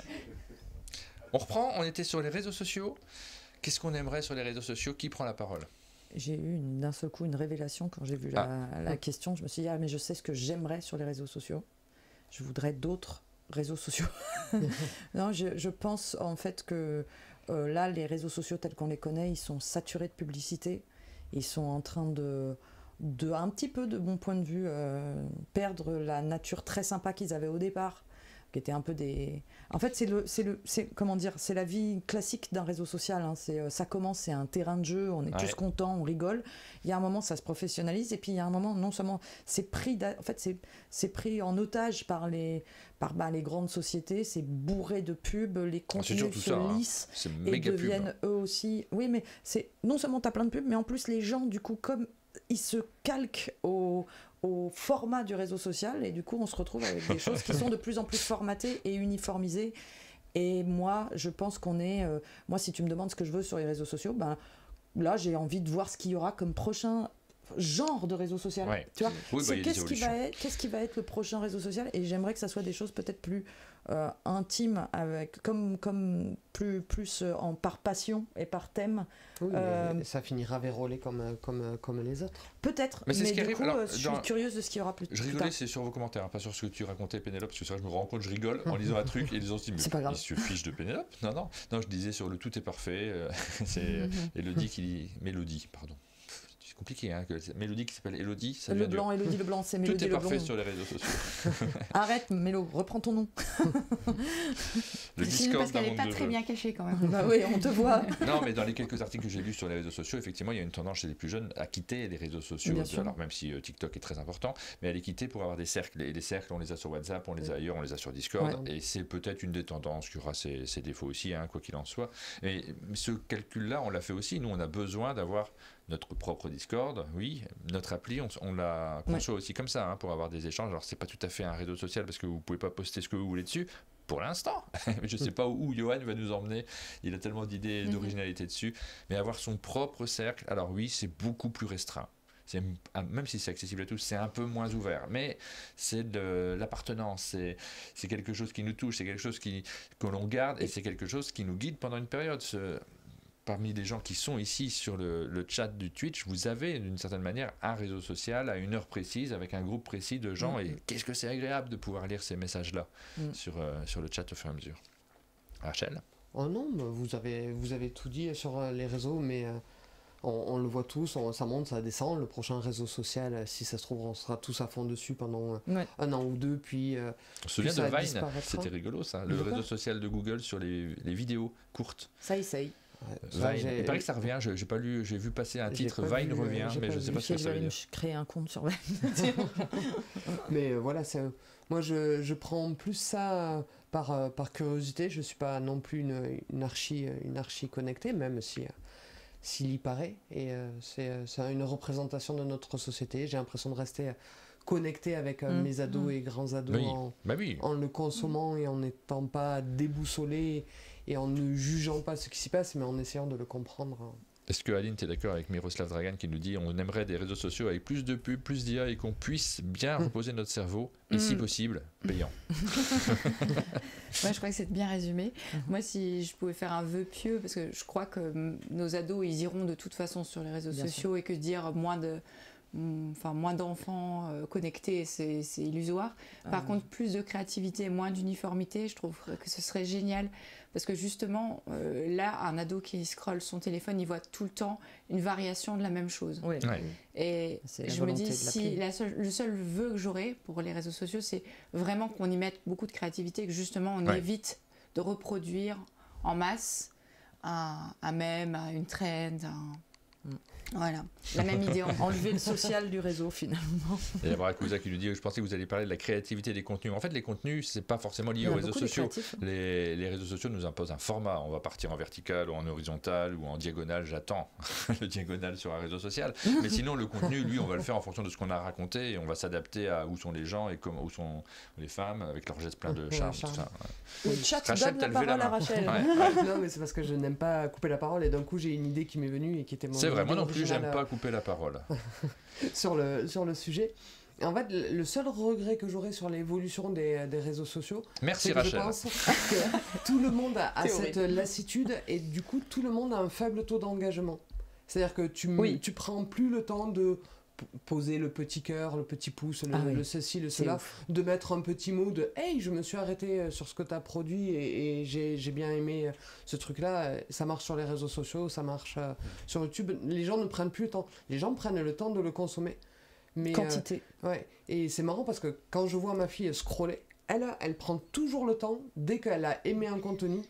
On reprend. On était sur les réseaux sociaux. Qu'est-ce qu'on aimerait sur les réseaux sociaux? Qui prend la parole? J'ai eu d'un seul coup une révélation quand j'ai vu la question. Je me suis dit, mais je sais ce que j'aimerais sur les réseaux sociaux. Je voudrais d'autres réseaux sociaux. Non, je pense en fait que là, les réseaux sociaux tels qu'on les connaît, ils sont saturés de publicité. Ils sont en train de un petit peu, de mon point de vue, perdre la nature très sympa qu'ils avaient au départ, qui était un peu des... En fait, c'est la vie classique d'un réseau social. Hein. Ça commence, c'est un terrain de jeu, on est tous contents, on rigole. Il y a un moment, ça se professionnalise, et puis il y a un moment, non seulement c'est pris en otage par les grandes sociétés, c'est bourré de pubs, les contenus se lissent et deviennent eux aussi... Oui, mais c'est non seulement t'as plein de pubs, mais en plus les gens, du coup, comme ils se calquent au format du réseau social, et du coup on se retrouve avec des choses qui sont de plus en plus formatées et uniformisées, Et moi, je pense qu'on est... moi, si tu me demandes ce que je veux sur les réseaux sociaux, ben, là, j'ai envie de voir ce qu'il y aura comme prochain genre de réseau social. Ouais. Tu vois, oui, qu'est-ce qui va être le prochain réseau social, et j'aimerais que ça soit des choses peut-être plus intimes, avec comme plus par passion et par thème. Oui, ça finira vérolé comme les autres. Peut-être, mais du coup, je suis curieuse de ce qu'il y aura plus tard. Je rigolais, c'est sur vos commentaires, hein, pas sur ce que tu racontais, Pénélope, parce que c'est vrai, je me rends compte, je rigole en lisant un truc et les gens se disent, mais il se fiche de Pénélope. Non, je disais sur le tout est parfait, c'est Mélodie, pardon. C'est compliqué, hein, Mélodie qui s'appelle Elodie, ça le blanc, Elodie Leblanc, c'est Mélodie Leblanc. Tout est parfait sur les réseaux sociaux. Arrête, Mélo, reprends ton nom. Le Discord, parce qu'elle n'est pas très bien cachée quand même. Bah oui, on te voit. Non, mais dans les quelques articles que j'ai lus sur les réseaux sociaux, effectivement, il y a une tendance chez les plus jeunes à quitter les réseaux sociaux. Alors même si TikTok est très important, mais à les quitter pour avoir des cercles. Et les cercles, on les a sur WhatsApp, on les a ailleurs, on les a sur Discord. Ouais. Et c'est peut-être une des tendances qui aura ses défauts aussi, hein, quoi qu'il en soit. Et ce calcul-là, on l'a fait aussi. Nous, on a besoin d'avoir notre propre Discord, oui, notre appli, on l'a conçu aussi comme ça, hein, pour avoir des échanges. Alors c'est pas tout à fait un réseau social parce que vous pouvez pas poster ce que vous voulez dessus, pour l'instant. Je sais pas où Johan va nous emmener, il a tellement d'idées et d'originalité dessus, mais avoir son propre cercle, alors oui, c'est beaucoup plus restreint. Même si c'est accessible à tous, c'est un peu moins ouvert, mais c'est de l'appartenance, c'est quelque chose qui nous touche, c'est quelque chose que l'on garde, et c'est quelque chose qui nous guide pendant une période. Parmi les gens qui sont ici sur le chat du Twitch, vous avez d'une certaine manière un réseau social à une heure précise avec un groupe précis de gens, et qu'est-ce que c'est agréable de pouvoir lire ces messages-là sur le chat au fur et à mesure. Rachel ? Oh non, vous avez tout dit sur les réseaux, mais on le voit tous, ça monte, ça descend. Le prochain réseau social, si ça se trouve, on sera tous à fond dessus pendant un an ou deux, puis on se souvient de Vine, c'était rigolo ça, le réseau social de Google sur les vidéos courtes. Ça essaye. Vine. Il paraît que ça revient, j'ai pas lu, j'ai vu passer un titre, Vine revient, mais je sais pas ce que ça veut dire. Créer un compte sur Vine. Mais voilà, moi je prends plus ça par curiosité, je suis pas non plus une archi connectée, même s'il y paraît, et c'est une représentation de notre société. J'ai l'impression de rester connecté avec mes ados et grands ados en le consommant et en n'étant pas déboussolé et en ne jugeant pas ce qui s'y passe, mais en essayant de le comprendre. Est-ce que Aline, tu es d'accord avec Miroslav Dragan qui nous dit on aimerait des réseaux sociaux avec plus de pubs, plus d'IA et qu'on puisse bien reposer notre cerveau et si possible, payant. Moi, je crois que c'est bien résumé. Moi, si je pouvais faire un vœu pieux, parce que je crois que nos ados, ils iront de toute façon sur les réseaux sociaux et que dire moins d'enfants connectés, c'est illusoire. Par contre, plus de créativité et moins d'uniformité, je trouve que ce serait génial. Parce que justement, là, un ado qui scrolle son téléphone, il voit tout le temps une variation de la même chose. Oui. Et je me dis, le seul vœu que j'aurais pour les réseaux sociaux, c'est vraiment qu'on y mette beaucoup de créativité, que justement, on évite de reproduire en masse un mème, une trend, voilà, la même idée. Enlever le social du réseau finalement. Et il y a Barakusa qui lui dit je pensais que vous alliez parler de la créativité des contenus. En fait, les contenus, c'est pas forcément lié aux réseaux sociaux. Les réseaux sociaux nous imposent un format. On va partir en vertical ou en horizontal ou en diagonale. J'attends le diagonal sur un réseau social. Mais sinon, le contenu, lui, on va le faire en fonction de ce qu'on a raconté et on va s'adapter à où sont les gens et où sont les femmes avec leurs gestes pleins de charme. Tout ça. Le chat donne la parole à Rachel. Non, mais c'est parce que je n'aime pas couper la parole et d'un coup, j'ai une idée qui m'est venue et qui était mon. C'est vrai, moi non plus. J'aime pas couper la parole. sur le sujet. En fait, le seul regret que j'aurais sur l'évolution des réseaux sociaux, merci c'est que Rachel. Je pense que tout le monde a cette lassitude et du coup, tout le monde a un faible taux d'engagement. C'est-à-dire que tu prends plus le temps de poser le petit cœur, le petit pouce, le ceci, le cela, de mettre un petit mot de « Hey, je me suis arrêté sur ce que tu as produit et j'ai bien aimé ce truc-là. » Ça marche sur les réseaux sociaux, ça marche sur YouTube. Les gens ne prennent plus le temps. Les gens prennent le temps de le consommer. Mais, quantité. Et c'est marrant parce que quand je vois ma fille scroller, elle prend toujours le temps, dès qu'elle a aimé un contenu,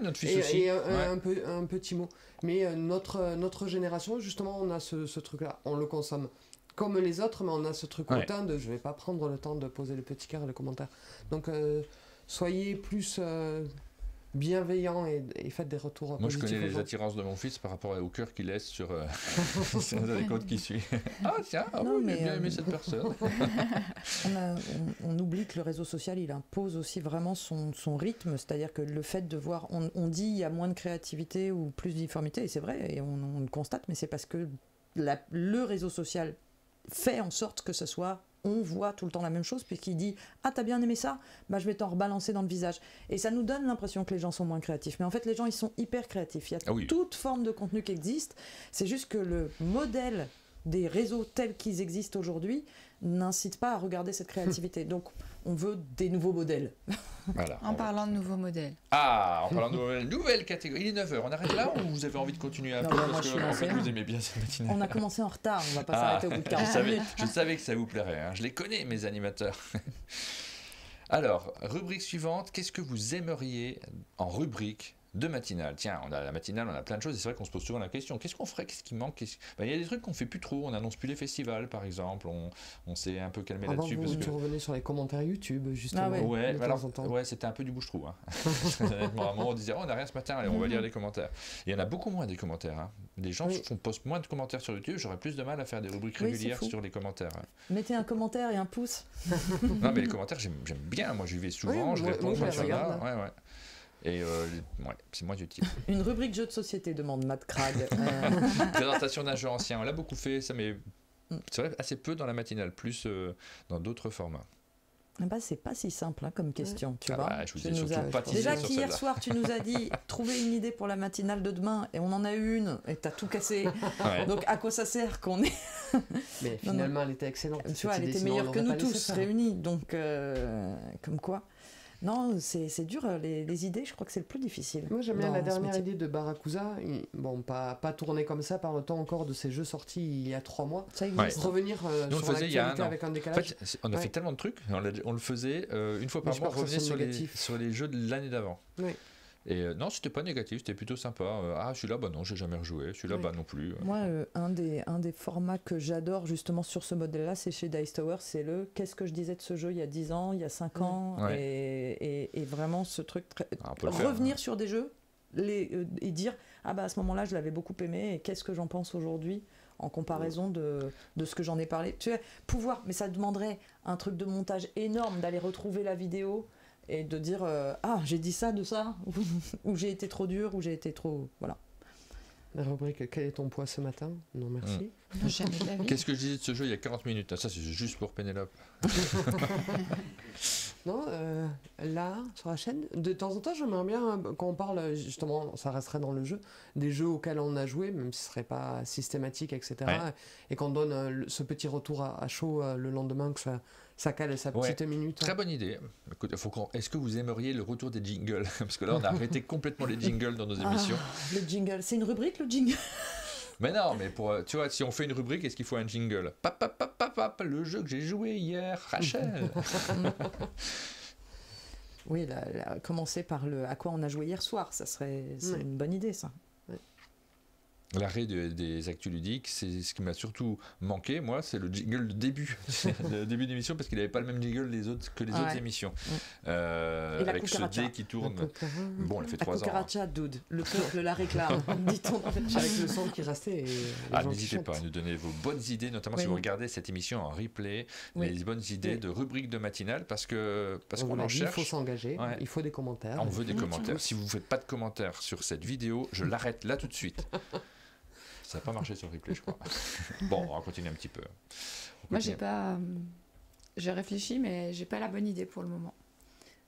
notre fils aussi. Et un petit mot. Mais notre génération, justement, on a ce truc-là. On le consomme comme les autres, mais on a ce truc hautain de je vais pas prendre le temps de poser le petit cœur et le commentaire. Donc, soyez plus bienveillants et faites des retours Moi, je positifs. connais les attirances de mon fils par rapport au cœur qu'il laisse sur les comptes qui suivent. Ah tiens, j'ai bien aimé cette personne. On oublie que le réseau social, il impose aussi vraiment son rythme, c'est-à-dire que le fait de voir, on dit il y a moins de créativité ou plus d'uniformité, et c'est vrai, et on le constate, mais c'est parce que le réseau social fait en sorte que ce soit, on voit tout le temps la même chose, puisqu'il dit « Ah, t'as bien aimé ça ? Bah, je vais t'en rebalancer dans le visage. » Et ça nous donne l'impression que les gens sont moins créatifs. Mais en fait, les gens, ils sont hyper créatifs. Il y a toute forme de contenu qui existe. C'est juste que le modèle des réseaux tels qu'ils existent aujourd'hui n'incite pas à regarder cette créativité. Donc, on veut des nouveaux modèles. Voilà, en parlant de nouveaux modèles. Ah, en parlant de nouveaux modèles, nouvelle catégorie. Il est 9h, on arrête là ou vous avez envie de continuer un peu parce que en fait, vous aimez bien cette matinée. On a commencé en retard, on va pas s'arrêter au bout de 40 minutes. Je savais que ça vous plairait, hein. Je les connais, mes animateurs. Alors, rubrique suivante, qu'est-ce que vous aimeriez en rubrique de matinale? Tiens, on a la matinale, on a plein de choses, et c'est vrai qu'on se pose souvent la question, qu'est-ce qu'on ferait, qu'est-ce qui manque? Il y a des trucs qu'on fait plus trop, on n'annonce plus les festivals, par exemple, on s'est un peu calmé là-dessus. Vous revenez sur les commentaires YouTube, justement. Ouais, c'était un peu du bouche-trou. Hein. Honnêtement, à un moment, on disait, on n'a rien ce matin, allez, on va lire les commentaires. Il y en a beaucoup moins des commentaires. Hein. Les gens postent moins de commentaires sur YouTube, j'aurais plus de mal à faire des rubriques régulières sur les commentaires. Hein. Mettez un commentaire et un pouce. Non, mais les commentaires, j'aime bien, moi j'y vais souvent, je réponds quand il y en a. Et c'est moins utile. Une rubrique jeu de société, demande Matt Cragg. Présentation d'un jeu ancien, on l'a beaucoup fait, ça mais c'est vrai assez peu dans la matinale, plus dans d'autres formats. Bah, c'est pas si simple comme question, tu vois. Bah, je vous ai surtout pas teasé déjà sur qu'hier soir tu nous as dit trouver une idée pour la matinale de demain et on en a eu une et t'as tout cassé. Donc à quoi ça sert qu'on est Mais finalement elle était excellente. Tu vois, elle était meilleure que nous tous réunis, donc comme quoi. Non, c'est dur, les idées, je crois que c'est le plus difficile. Moi j'aime bien la dernière idée de Barakusa, bon, pas tourné comme ça par le temps encore de ces jeux sortis il y a 3 mois. Ça existe. Revenir sur l'actualité avec un décalage. En fait, on a fait tellement de trucs, on le faisait une fois par mois, revenir sur les jeux de l'année d'avant. Oui. Et non, c'était pas négatif, c'était plutôt sympa. Celui-là, bah non, j'ai jamais rejoué. Celui-là, bah non plus. Moi, un des formats que j'adore justement sur ce modèle-là, c'est chez Dice Tower, c'est le qu'est-ce que je disais de ce jeu il y a 10 ans, il y a 5 ans, et vraiment ce truc, revenir sur des jeux et dire, à ce moment-là, je l'avais beaucoup aimé, et qu'est-ce que j'en pense aujourd'hui en comparaison de ce que j'en ai parlé. Tu vois, mais ça demanderait un truc de montage énorme, d'aller retrouver la vidéo, et de dire j'ai dit ça de ça ou j'ai été trop dur ou j'ai été trop voilà. La rubrique quel est ton poids ce matin? Non merci. Jamais de la vie. Qu'est-ce que je disais de ce jeu il y a 40 minutes? Ça c'est juste pour Pénélope. Non, là sur la chaîne de temps en temps j'aimerais bien quand on parle justement, ça resterait dans le jeu, des jeux auxquels on a joué même si ce serait pas systématique etc. Et qu'on donne ce petit retour à chaud le lendemain, que ça cale sa petite minute. Très bonne idée. Écoute, est-ce que vous aimeriez le retour des jingles? Parce que là, on a arrêté complètement les jingles dans nos émissions. Le jingle, c'est une rubrique, le jingle? Mais non, mais tu vois, si on fait une rubrique, est-ce qu'il faut un jingle? Le jeu que j'ai joué hier, Rachel. Oui, commencer par à quoi on a joué hier soir, c'est une bonne idée, ça. L'arrêt des actus ludiques, c'est ce qui m'a surtout manqué, moi, c'est le jingle de début, le début d'émission, parce qu'il n'avait pas le même jingle que les autres émissions. Avec ce dé qui tourne. Bon, il fait 3 ans. La cucaracha, dude. Le peuple la réclame, dit-on. Avec le son qui restait. N'hésitez pas à nous donner vos bonnes idées, notamment si vous regardez cette émission en replay, les bonnes idées de rubriques de matinale, parce qu'on en cherche. Il faut s'engager, il faut des commentaires. On veut des commentaires. Si vous ne faites pas de commentaires sur cette vidéo, je l'arrête là tout de suite. Ça n'a pas marché sur le replay, je crois. Bon, on va continuer un petit peu. Moi, j'ai réfléchi, mais j'ai pas la bonne idée pour le moment.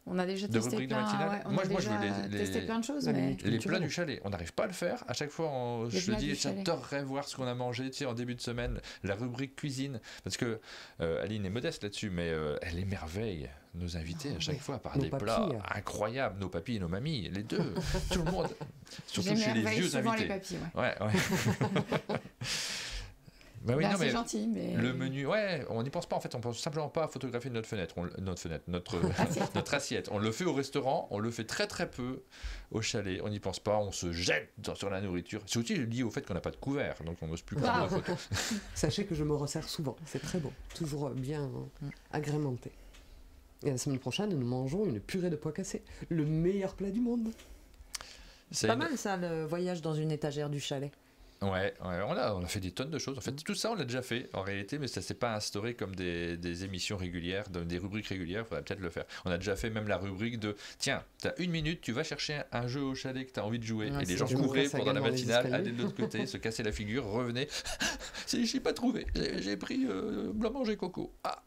On a déjà testé plein de choses. Mais... Les plats du chalet, on n'arrive pas à le faire. À chaque fois, je dis, j'adorerais voir ce qu'on a mangé en début de semaine. La rubrique cuisine. Parce que Aline est modeste là-dessus, mais elle émerveille nos invités à chaque fois par des plats incroyables. Nos papis et nos mamies, les deux. Tout le monde. Surtout chez les vieux invités. Les papis, ouais. C'est gentil, mais... Le menu, on n'y pense pas en fait, on pense simplement pas à photographier notre assiette. On le fait au restaurant, on le fait très très peu au chalet, on n'y pense pas, on se jette sur la nourriture. C'est aussi lié au fait qu'on n'a pas de couvert, donc on n'ose plus prendre la photo. Sachez que je me resserre souvent, c'est très bon, toujours bien agrémenté. Et la semaine prochaine, nous mangeons une purée de pois cassés, le meilleur plat du monde. C'est pas mal ça, le voyage dans une étagère du chalet. Ouais, on a fait des tonnes de choses. En fait, tout ça, on l'a déjà fait en réalité, mais ça s'est pas instauré comme des émissions régulières, des rubriques régulières. Il faudrait peut-être le faire. On a déjà fait même la rubrique de tiens, t'as 1 minute, tu vas chercher un jeu au chalet que t'as envie de jouer. Et les gens couraient pendant la matinale, allaient de l'autre côté, se cassaient la figure, revenaient. J'ai pas trouvé. J'ai pris blanc-manger coco. Ah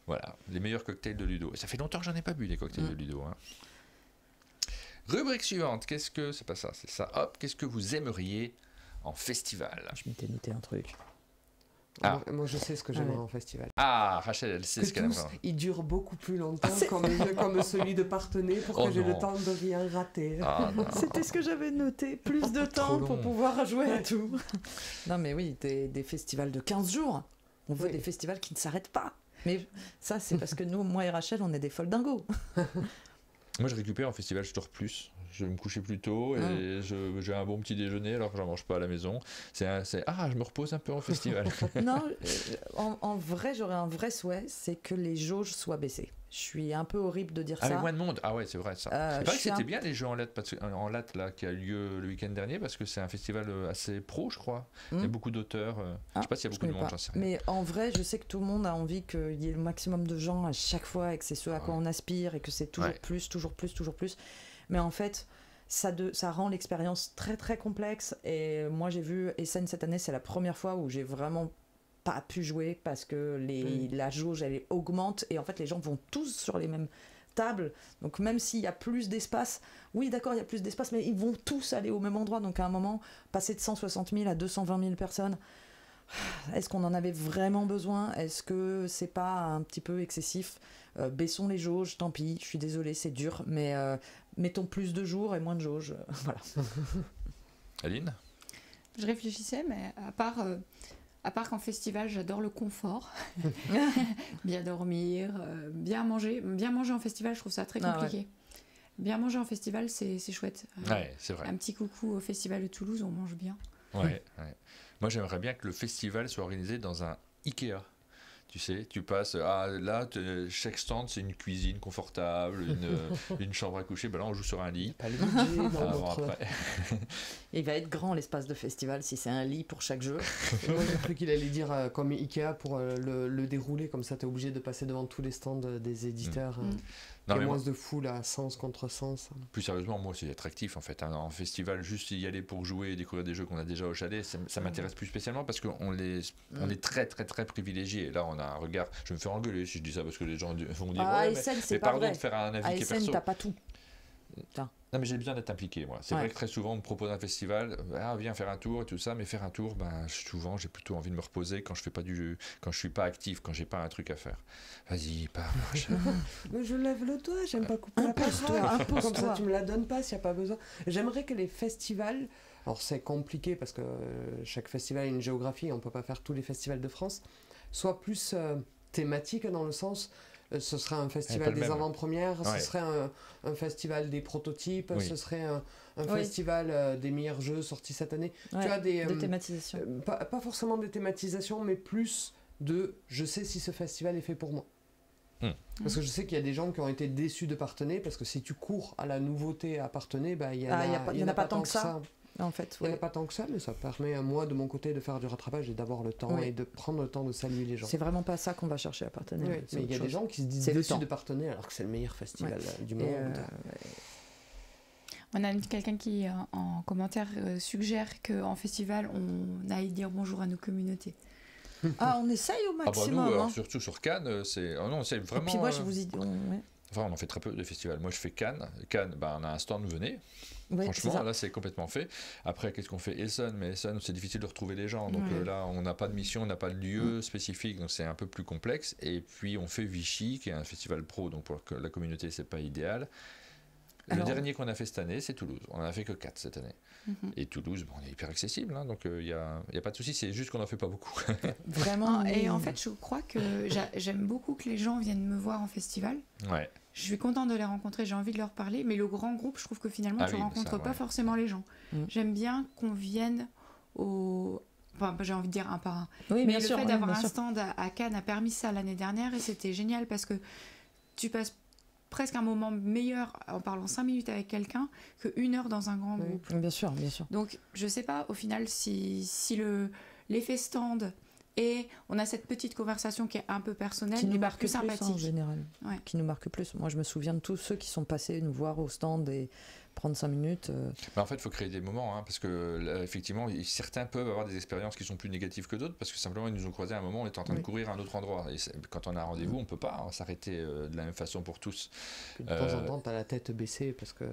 Voilà, les meilleurs cocktails de Ludo. Ça fait longtemps que j'en ai pas bu, les cocktails de Ludo. Hein. Rubrique suivante, c'est pas ça, c'est ça. Hop, qu'est-ce que vous aimeriez en festival? Je m'étais noté un truc. Moi, je sais ce que j'aimerais en festival. Ah, Rachel, elle sait ce qu'elle aimerait. Il dure beaucoup plus longtemps, comme celui de Parthenay, pour que j'ai le temps de rien rater. C'était ce que j'avais noté, plus de temps pour pouvoir jouer à tout. Non, mais oui, des festivals de 15 jours. On veut des festivals qui ne s'arrêtent pas. Mais ça, c'est parce que nous, moi et Rachel, on est des folles dingos. Moi, je récupère en festival, je dors plus. Je vais me coucher plus tôt et j'ai un bon petit déjeuner alors que j'en mange pas à la maison. Je me repose un peu en festival. Non, en vrai, j'aurais un vrai souhait, c'est que les jauges soient baissées. Je suis un peu horrible de dire ça. Avec moins de monde. Ah ouais, c'est vrai ça. C'est vrai que c'était bien les jeux en latte là qui a lieu le week-end dernier parce que c'est un festival assez pro, je crois. Il y a beaucoup d'auteurs. Je sais pas s'il y a beaucoup de monde, j'en sais rien. Mais en vrai, je sais que tout le monde a envie qu'il y ait le maximum de gens à chaque fois et que c'est ce à quoi on aspire et que c'est toujours plus, toujours plus, toujours plus. Mais en fait, ça rend l'expérience très très complexe. Et moi, j'ai vu Essen cette année, c'est la première fois où j'ai vraiment pas pu jouer parce que la jauge elle augmente et en fait les gens vont tous sur les mêmes tables, donc même s'il y a plus d'espace, oui d'accord il y a plus d'espace, mais ils vont tous aller au même endroit, donc à un moment passer de 160 000 à 220 000 personnes, est-ce qu'on en avait vraiment besoin? Est-ce que c'est pas un petit peu excessif? Baissons les jauges, tant pis, je suis désolée, c'est dur, mais mettons plus de jours et moins de jauges. Voilà. Aline? Je réfléchissais, mais à part qu'en festival, j'adore le confort. Bien dormir, bien manger. Bien manger en festival, je trouve ça très compliqué. Bien manger en festival, c'est chouette. Ouais, c'est vrai. Un petit coucou au festival de Toulouse, on mange bien. Ouais. Moi, j'aimerais bien que le festival soit organisé dans un Ikea. Tu sais, tu passes, chaque stand c'est une cuisine confortable, une chambre à coucher, là on joue sur un lit. Pas le budget, Il va être grand l'espace de festival si c'est un lit pour chaque jeu. Moi j'ai cru qu'il allait dire comme Ikea pour le dérouler, comme ça t'es obligé de passer devant tous les stands des éditeurs. Il y a moins de foule à sens contre sens. Plus sérieusement, moi c'est attractif en fait. En festival, juste y aller pour jouer et découvrir des jeux qu'on a déjà au chalet, ça m'intéresse plus spécialement parce qu'on est très très très privilégiés. Là on a un regard, je vais me faire engueuler si je dis ça parce que les gens vont dire mais pardon de faire un avis qui est perso. T'as pas tout. Non mais j'ai besoin d'être impliqué moi. C'est vrai que très souvent on me propose un festival, viens faire un tour et tout ça, mais faire un tour, souvent j'ai plutôt envie de me reposer quand je fais pas du jeu, quand je suis pas actif, quand j'ai pas un truc à faire. Vas-y, parle. Mais je lève le doigt, j'aime pas couper la parole. Comme ça tu me la donnes pas s'il y a pas besoin. J'aimerais que les festivals, alors c'est compliqué parce que chaque festival a une géographie, on peut pas faire tous les festivals de France, soient plus thématiques dans le sens ce serait un festival des avant-premières, ce serait un festival des prototypes, ce serait un festival des meilleurs jeux sortis cette année. Tu as des thématisations. Pas forcément des thématisations, mais plus de je sais si ce festival est fait pour moi. Parce que je sais qu'il y a des gens qui ont été déçus de Parthenay, parce que si tu cours à la nouveauté à Parthenay, il y en a pas tant que ça. En fait, il n'y en a pas tant que ça, mais ça permet à moi, de mon côté, de faire du rattrapage et d'avoir le temps et de prendre le temps de saluer les gens. C'est vraiment pas ça qu'on va chercher à Parthenay. Oui, mais il y a des gens qui se disent déçus de Parthenay alors que c'est le meilleur festival du monde. On a quelqu'un qui, en commentaire, suggère qu'en festival, on aille dire bonjour à nos communautés. On essaye au maximum. Nous, surtout sur Cannes, c'est vraiment... Et puis moi, je vous dis... Enfin, on en fait très peu de festivals. Moi, je fais Cannes. Cannes, on a un stand, venez. Franchement, là, c'est complètement fait. Après, qu'est-ce qu'on fait? Essen, mais Essen, c'est difficile de retrouver les gens. Donc là, on n'a pas de mission, on n'a pas de lieu spécifique. Donc, c'est un peu plus complexe. Et puis, on fait Vichy, qui est un festival pro. Donc, pour la communauté, c'est pas idéal. Le dernier qu'on a fait cette année, c'est Toulouse. On en a fait que 4 cette année. Et Toulouse, on est hyper accessible, donc il n'y a pas de souci, c'est juste qu'on n'en fait pas beaucoup. Vraiment. Et en fait, je crois que j'aime beaucoup que les gens viennent me voir en festival. Ouais. Je suis contente de les rencontrer, j'ai envie de leur parler, mais le grand groupe, je trouve que finalement, tu ne rencontres pas forcément les gens. J'aime bien qu'on vienne au... Enfin, j'ai envie de dire un par un. Oui, mais le fait d'avoir un stand à Cannes a permis ça l'année dernière, et c'était génial parce que tu passes presque un moment meilleur en parlant 5 minutes avec quelqu'un que 1 heure dans un grand groupe. Bien sûr, bien sûr. Donc, je sais pas, au final, si l'effet stand et on a cette petite conversation qui est un peu personnelle, qui nous mais marque plus sympathique. En général. Qui nous marque plus. Moi, je me souviens de tous ceux qui sont passés nous voir au stand et prendre 5 minutes. En fait, il faut créer des moments, hein, parce que là, effectivement, certains peuvent avoir des expériences qui sont plus négatives que d'autres, parce que simplement ils nous ont croisés à un moment, on était en train de courir à un autre endroit. Et quand on a un rendez-vous, on ne peut pas s'arrêter de la même façon pour tous. Puis de temps en temps, tu as la tête baissée parce que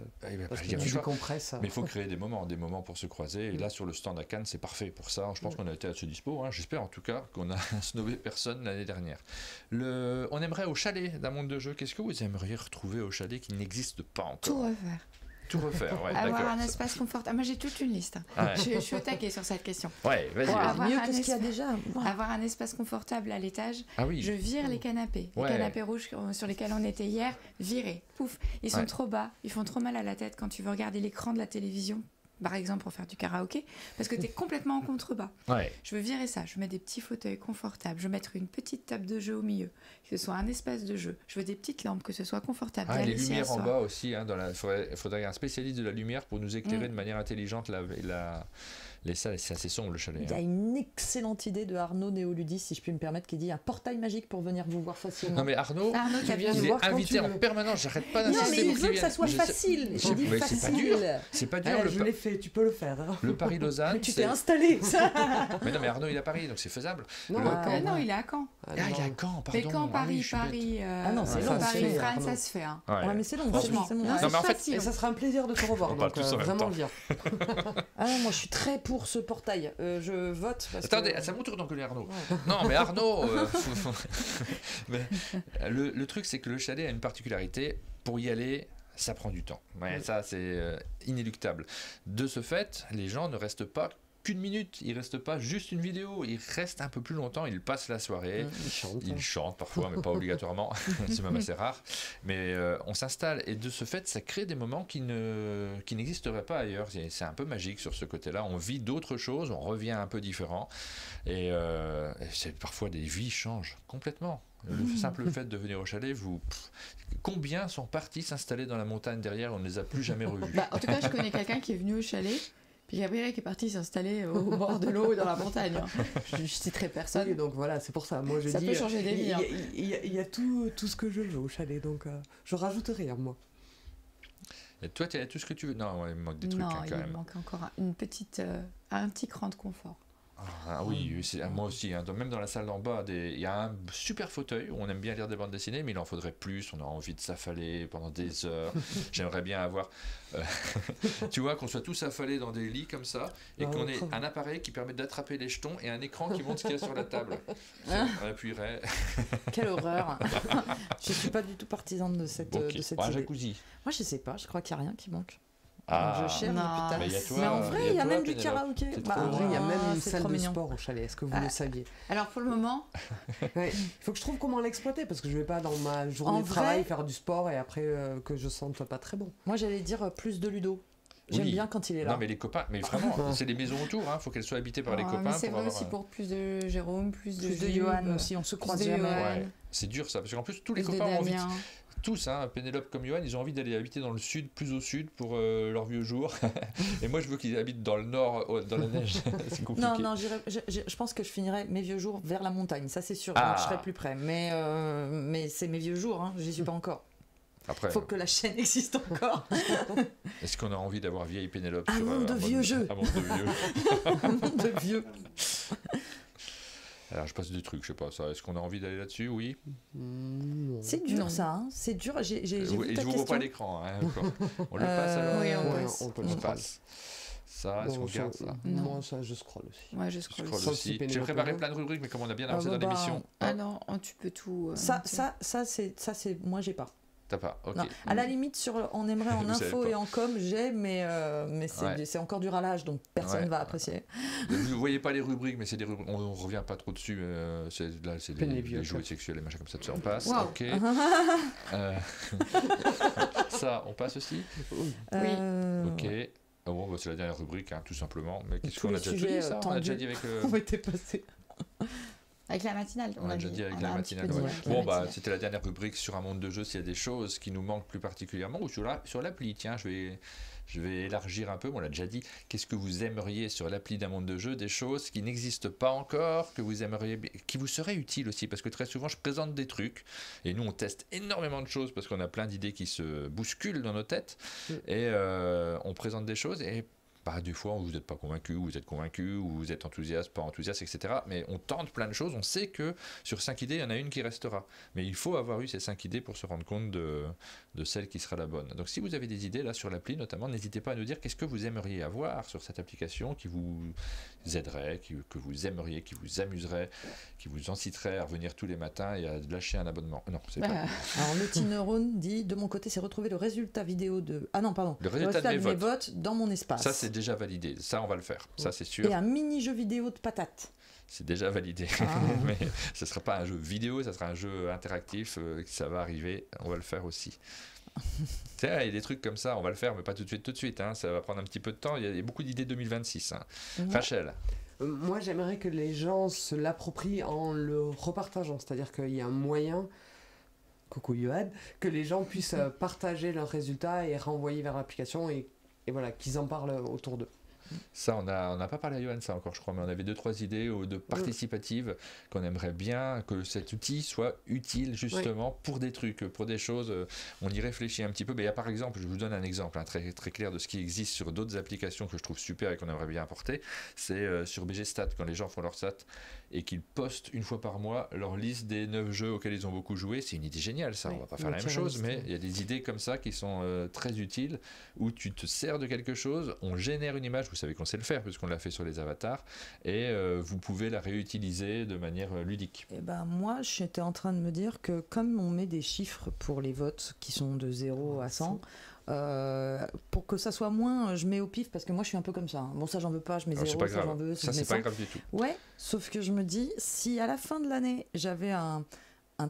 tu compresses. Mais il faut créer des moments pour se croiser. Et là, sur le stand à Cannes, c'est parfait pour ça. Je pense qu'on a été à ce dispo. Hein. J'espère en tout cas qu'on a snobé personne l'année dernière. On aimerait au chalet d'un monde de jeu. Qu'est-ce que vous aimeriez retrouver au chalet qui n'existe pas encore? Tout refaire. Tout refaire, ouais. Avoir un espace confortable. Moi, j'ai toute une liste. Ouais. Je suis au taquet sur cette question. Ouais, vas-y. Mieux que ce qu'il y a déjà. Avoir un espace confortable à l'étage. Ah oui. Je vire les canapés. Les canapés rouges sur lesquels on était hier, virés. Pouf. Ils sont trop bas. Ils font trop mal à la tête quand tu veux regarder l'écran de la télévision. Par exemple, pour faire du karaoké, parce que tu es complètement en contrebas. Ouais. Je veux virer ça. Je mets des petits fauteuils confortables. Je veux mettre une petite table de jeu au milieu, que ce soit un espace de jeu. Je veux des petites lampes, que ce soit confortable. Les lumières en bas aussi. Hein, il faudrait un spécialiste de la lumière pour nous éclairer de manière intelligente les salles. C'est assez sombre, le chalet. Il y a une excellente idée de Arnaud Néoludis, si je puis me permettre, qui dit un portail magique pour venir vous voir facilement. Non mais Arnaud tu viens il nous est voir invité en permanence. J'arrête pas d'insister. Non mais il veut que ça soit facile. Je dis facile. C'est pas dur. C'est pas dur. Je l'ai fait. Tu peux le faire. Le Paris-Lausanne. Mais tu t'es installé. Mais non, mais Arnaud il est à Paris, donc c'est faisable. Non, il est à Caen. Il est à Caen, pardon. Mais Caen, Paris. Non, c'est long. Paris-France, ça se fait. Ouais, mais c'est long. Franchement. Non, mais en fait, et ça sera un plaisir de te revoir. Donc vraiment viens. Moi, je suis très pour ce portail. Je vote. Attendez, c'est à mon tour d'engueuler Arnaud. Non, mais Arnaud. Le truc, c'est que le chalet a une particularité. Pour y aller, ça prend du temps. Ça, c'est inéluctable. De ce fait, les gens ne restent pas qu'une minute, ils restent pas juste une vidéo, ils restent un peu plus longtemps, ils passent la soirée, ils chantent parfois, mais pas obligatoirement, c'est même assez rare, mais on s'installe, et de ce fait, ça crée des moments qui n'existeraient pas ailleurs. C'est un peu magique sur ce côté-là, on vit d'autres choses, on revient un peu différent, et parfois des vies changent complètement. Le simple fait de venir au chalet, combien sont partis s'installer dans la montagne derrière, on ne les a plus jamais revus. En tout cas, je connais quelqu'un qui est venu au chalet, puis Gabriel qui est parti s'installer au bord de l'eau dans la montagne. Je citerai personne. Donc voilà, c'est pour ça. Moi, je ça peut changer des vies. Il y a tout ce que je veux au chalet, donc je rajoute rien, moi. Et toi, tu as tout ce que tu veux? Non, il me manque des trucs quand même. Non, il manque encore un petit cran de confort. Ah oui, moi aussi. Hein. Même dans la salle d'en bas, il y a un super fauteuil où on aime bien lire des bandes dessinées, mais il en faudrait plus. On a envie de s'affaler pendant des heures. J'aimerais bien avoir, tu vois, qu'on soit tous affalés dans des lits comme ça, et qu'on ait un appareil qui permet d'attraper les jetons et un écran qui montre ce qu'il y a sur la table. On appuierait. Quelle horreur. Je suis pas du tout partisane de cette idée. Jacuzzi. Moi, je sais pas. Je crois qu'il n'y a rien qui manque. Je cherche mais en vrai, il y a même du karaoké. Il y a même une salle de sport au chalet. Est-ce que vous le saviez? Alors pour le moment, il faut que je trouve comment l'exploiter, parce que je vais pas dans ma journée de travail faire du sport et après que je sente pas très bon. Moi, j'allais dire plus de ludo. J'aime bien quand il est là. Non, mais les copains, mais vraiment, c'est les maisons autour, il faut qu'elles soient habitées par les copains. Mais c'est vrai aussi pour plus de Jérôme, plus de Johan aussi, on se croise jamais. C'est dur ça, parce qu'en plus tous les copains ont envie. Tous, Pénélope comme Johan, ils ont envie d'aller habiter dans le sud, plus au sud pour leurs vieux jours. Et moi, je veux qu'ils habitent dans le nord, dans la neige. C'est compliqué. Non, je pense que je finirai mes vieux jours vers la montagne, ça c'est sûr. Donc je serai plus près. Mais c'est mes vieux jours, j'y suis pas encore. Après, faut que la chaîne existe encore. Est-ce qu'on a envie d'avoir vieille Pénélope sur un monde de vieux jeux. Un monde de vieux. Un monde de vieux. Alors je passe des trucs, je sais pas ça. Est-ce qu'on a envie d'aller là-dessus? Oui. C'est dur ça, c'est dur. J'ai et je vous vois pas l'écran. On le passe alors. Oui, on le passe. Ça, est-ce qu'on garde ça? Moi, ça, je scrolle aussi. Ouais, je scrolle aussi. J'ai préparé plein de rubriques, mais comme on a bien avancé dans l'émission. Ah non, tu peux tout. Ça c'est moi j'ai pas. T'as pas, ok. Non. À la limite, on aimerait en info et en com, mais c'est encore du râlage, donc personne va apprécier. Vous voyez pas les rubriques, mais c'est des rubriques, on revient pas trop dessus. C'est des jouets sexuels, les machins comme ça, on passe. Wow. Ok. Ça, on passe aussi. Oui. Ok. Bon, c'est la dernière rubrique, tout simplement. Mais qu'est-ce qu'on a déjà dit ça? On a déjà dit avec. On était passé. Avec la matinale. On a déjà dit avec la matinale. Bon, c'était la dernière rubrique sur un monde de jeu. S'il y a des choses qui nous manquent plus particulièrement, ou sur l'appli, tiens, je vais élargir un peu, on l'a déjà dit, qu'est-ce que vous aimeriez sur l'appli d'un monde de jeu, des choses qui n'existent pas encore, que vous aimeriez, qui vous seraient utiles aussi, parce que très souvent je présente des trucs, et nous on teste énormément de choses, parce qu'on a plein d'idées qui se bousculent dans nos têtes, et on présente des choses, et des fois vous n'êtes pas convaincu, vous êtes convaincu, ou vous êtes enthousiaste, pas enthousiaste, etc. Mais on tente plein de choses, on sait que sur 5 idées, il y en a une qui restera. Mais il faut avoir eu ces 5 idées pour se rendre compte de celle qui sera la bonne. Donc si vous avez des idées là sur l'appli notamment, n'hésitez pas à nous dire qu'est-ce que vous aimeriez avoir sur cette application qui vous aiderait, que vous aimeriez, qui vous amuserait, qui vous inciterait à revenir tous les matins et à lâcher un abonnement. Non, c'est pas. Alors Naughty Neurone dit, de mon côté, c'est retrouver le résultat vidéo de... Ah non, pardon. Le résultat de mes votes dans mon espace. Ça, c'est déjà validé. Ça, on va le faire. Ça, c'est sûr. Et un mini-jeu vidéo de patates. C'est déjà validé. Mais ce ne sera pas un jeu vidéo, ça sera un jeu interactif. Ça va arriver. On va le faire aussi. Il y a des trucs comme ça, on va le faire, mais pas tout de suite. Hein. Ça va prendre un petit peu de temps. Il y a beaucoup d'idées 2026. Hein. Rachel. Moi, j'aimerais que les gens se l'approprient en le repartageant. C'est-à-dire qu'il y a un moyen... Coucou Yoann, que les gens puissent partager leurs résultats et renvoyer vers l'application et voilà, qu'ils en parlent autour d'eux. Ça, on n'a pas parlé à Yoann, ça encore, je crois, mais on avait 2-3 idées de participatives qu'on aimerait bien que cet outil soit utile justement pour des trucs, pour des choses. On y réfléchit un petit peu. Mais il y a par exemple, je vous donne un exemple très, très clair de ce qui existe sur d'autres applications que je trouve super et qu'on aimerait bien apporter. C'est sur BG Stats, quand les gens font leur stats et qu'ils postent une fois par mois leur liste des 9 jeux auxquels ils ont beaucoup joué. C'est une idée géniale, ça. On va pas faire la même chose, mais il y a des idées comme ça qui sont très utiles, où tu te sers de quelque chose, on génère une image. Vous savez qu'on sait le faire puisqu'on l'a fait sur les avatars, et vous pouvez la réutiliser de manière ludique. Et moi, j'étais en train de me dire que comme on met des chiffres pour les votes qui sont de 0 à 100, pour que ça soit moins, je mets au pif, parce que moi je suis un peu comme ça. Bon, ça j'en veux pas, je mets 0, ça j'en veux. Ça c'est pas grave du tout. Ouais, sauf que je me dis, si à la fin de l'année j'avais un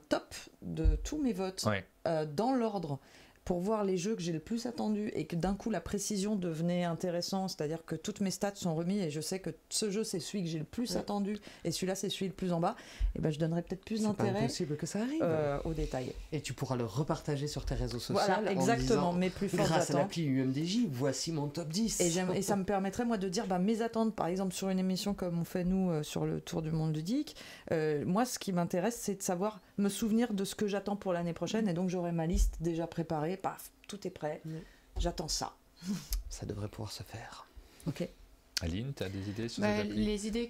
top de tous mes votes dans l'ordre, pour voir les jeux que j'ai le plus attendus, et que d'un coup la précision devenait intéressante, c'est-à-dire que toutes mes stats sont remises et je sais que ce jeu c'est celui que j'ai le plus attendu et celui-là c'est celui le plus en bas, et je donnerais peut-être plus d'intérêt. C'est pas impossible que ça arrive. Aux détails. Et tu pourras le repartager sur tes réseaux sociaux. Voilà, exactement, mes plus fortes grâce à l'appli UMDJ, voici mon top 10. Et ça me permettrait moi de dire mes attentes, par exemple sur une émission comme on fait nous sur le Tour du Monde ludique, moi ce qui m'intéresse c'est de savoir, me souvenir de ce que j'attends pour l'année prochaine, et donc j'aurai ma liste déjà préparée, paf, tout est prêt, j'attends ça. Ça devrait pouvoir se faire. Ok. Aline, tu as des idées sur cette appli ? Les idées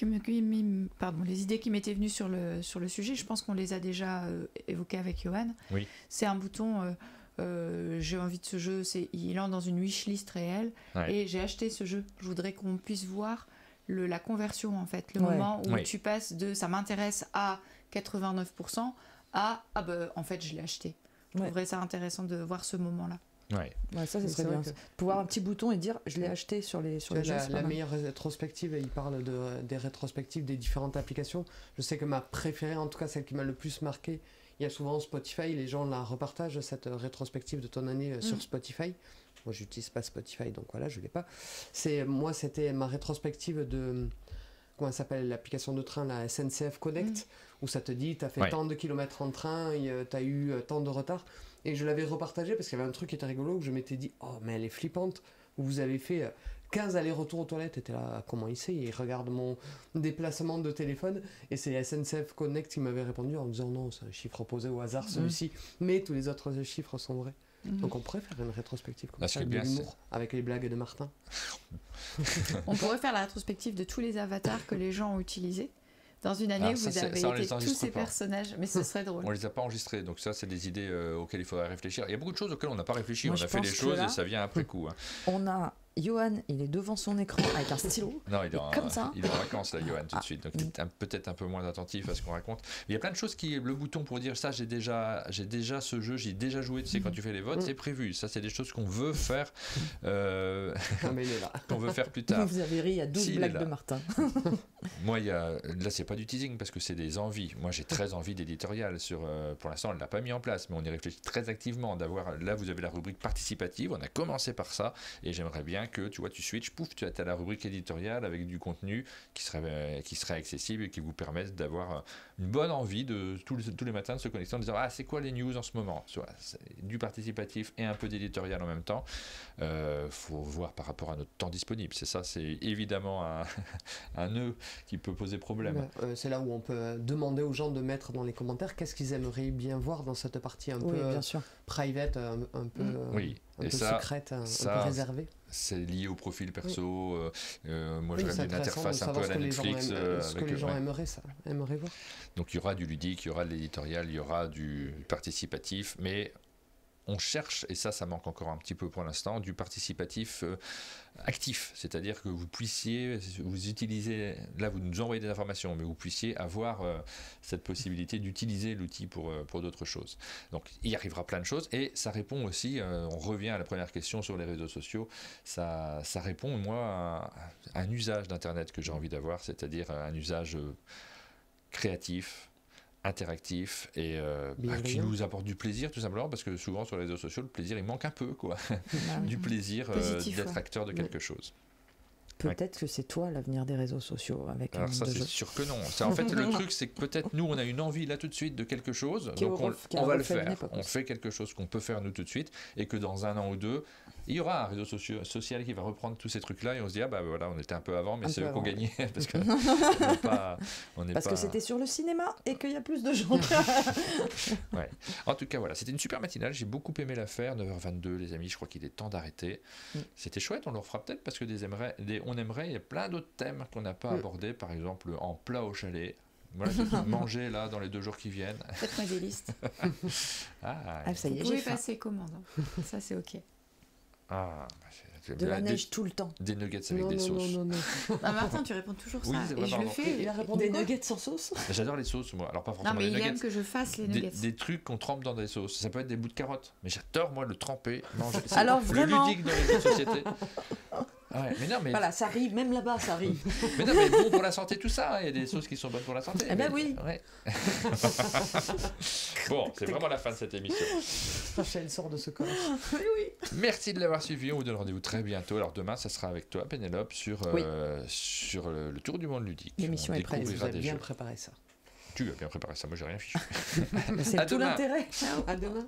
les idées qui m'étaient venues sur le sujet, je pense qu'on les a déjà évoquées avec Yoann. Oui. C'est un bouton j'ai envie de ce jeu, il entre dans une wishlist réelle, et j'ai acheté ce jeu. Je voudrais qu'on puisse voir la conversion, en fait, le moment où tu passes de ça m'intéresse à 89% à en fait je l'ai acheté. Je trouverais ça intéressant de voir ce moment-là. Ça serait bien. Pouvoir un petit bouton et dire je l'ai acheté sur les jeux. La meilleure rétrospective, il parle des rétrospectives des différentes applications. Je sais que ma préférée, en tout cas celle qui m'a le plus marqué, il y a souvent Spotify, les gens la repartagent, cette rétrospective de ton année sur Spotify. Moi j'utilise pas Spotify, donc voilà, je l'ai pas. Moi c'était ma rétrospective de... Comment ça s'appelle, l'application de train, la SNCF Connect, où ça te dit, t'as fait tant de kilomètres en train, t'as eu tant de retard. Et je l'avais repartagé parce qu'il y avait un truc qui était rigolo, où je m'étais dit, oh, mais elle est flippante, où vous avez fait 15 allers-retours aux toilettes, et t'es là, comment il sait, il regarde mon déplacement de téléphone, et c'est SNCF Connect qui m'avait répondu en me disant, non, c'est un chiffre posé au hasard celui-ci, mais tous les autres chiffres sont vrais. Donc on pourrait faire une rétrospective comme ça, de l'humour, avec les blagues de Martin. On pourrait faire la rétrospective de tous les avatars que les gens ont utilisés dans une année où vous avez été tous ces personnages, mais ce serait drôle. On les a pas enregistrés, donc ça c'est des idées auxquelles il faudrait réfléchir. Il y a beaucoup de choses auxquelles on n'a pas réfléchi, on a fait les choses et ça vient après coup. On a Yoann, il est devant son écran avec un stylo. Non, il est en vacances là, Yoann, tout de Ah. suite. Donc il est peut-être un peu moins attentif à ce qu'on raconte. Mais il y a plein de choses le bouton pour dire ça, j'ai déjà ce jeu, j'ai déjà joué. Tu sais, quand tu fais les votes, c'est prévu. Ça, c'est des choses qu'on veut faire. Mais il est là. Qu'on veut faire plus tard. Vous avez ri à 12 blagues de Martin. Moi, là, c'est pas du teasing parce que c'est des envies. Moi, j'ai très envie d'éditorial sur. Pour l'instant, on ne l'a pas mis en place, mais on y réfléchit très activement. Là, vous avez la rubrique participative. On a commencé par ça, et j'aimerais bien bien que tu switches, pouf, tu as la rubrique éditoriale avec du contenu qui serait accessible et qui vous permette d'avoir une bonne envie de tous les matins de se connecter en disant c'est quoi les news en ce moment, du participatif et un peu d'éditorial en même temps. Faut voir par rapport à notre temps disponible, c'est évidemment un nœud qui peut poser problème. C'est là où on peut demander aux gens de mettre dans les commentaires qu'est-ce qu'ils aimeraient bien voir dans cette partie un peu private, un peu secrète, un peu réservée. C'est lié au profil perso. Moi, je une interface un peu à la Netflix. Ce que les gens aimeraient voir. Donc, il y aura du ludique, il y aura de l'éditorial, il y aura du participatif, mais on cherche, et ça manque encore un petit peu pour l'instant, du participatif actif, c'est-à-dire que vous puissiez, vous utiliser, là vous nous envoyez des informations, mais vous puissiez avoir cette possibilité d'utiliser l'outil pour d'autres choses. Donc il y arrivera plein de choses, et ça répond aussi, on revient à la première question sur les réseaux sociaux, ça répond moi à un usage d'Internet que j'ai envie d'avoir, c'est-à-dire un usage créatif, interactif et qui nous apporte du plaisir tout simplement, parce que souvent sur les réseaux sociaux le plaisir il manque un peu du plaisir d'être acteur de quelque chose. Peut-être que c'est toi l'avenir des réseaux sociaux avec alors ça c'est sûr que non. En fait le truc c'est que peut-être nous on a une envie là tout de suite de quelque chose, donc on va le faire, on fait quelque chose qu'on peut faire nous tout de suite, et que dans 1 an ou 2 il y aura un réseau social qui va reprendre tous ces trucs-là et on se dit voilà, on était un peu avant, mais c'est eux qui ont gagné parce que parce que c'était sur le cinéma et qu'il y a plus de gens. Ouais. En tout cas, voilà, c'était une super matinale. J'ai beaucoup aimé l'affaire. 9h22, les amis. Je crois qu'il est temps d'arrêter. C'était chouette. On le refera peut-être parce que on aimerait. Il y a plein d'autres thèmes qu'on n'a pas abordés. Par exemple, en plat au chalet. Voilà, manger là dans les 2 jours qui viennent. Faites-moi des listes. Ça y est, vous pouvez passer commande. Ça, c'est OK. De la neige tout le temps. Des nuggets avec des sauces. Non. Martin, tu réponds toujours ça. Et je le fais. Il a répondu des nuggets sans sauce. J'adore les sauces, moi. Alors, pas forcément non, mais les nuggets. il aime que je fasse les nuggets. Des trucs qu'on trempe dans des sauces. Ça peut être des bouts de carottes. Mais j'adore, moi, le tremper, manger. Alors, vraiment. Le ludique dans les jeux de société. Ouais, mais voilà, ça arrive, même là-bas, ça arrive. Mais non, mais bon pour la santé, tout ça. Il y a des sauces qui sont bonnes pour la santé. Eh ben oui. Ouais. Bon, c'est vraiment la fin de cette émission. Elle sort de ce corps. Oui. Merci de l'avoir suivi. On vous donne rendez-vous très bientôt. Alors demain, ça sera avec toi, Pénélope, sur le tour du monde ludique. L'émission est prête. Vous avez bien préparé ça. Tu as bien préparé ça. Moi, j'ai rien fichu. C'est tout l'intérêt. À demain.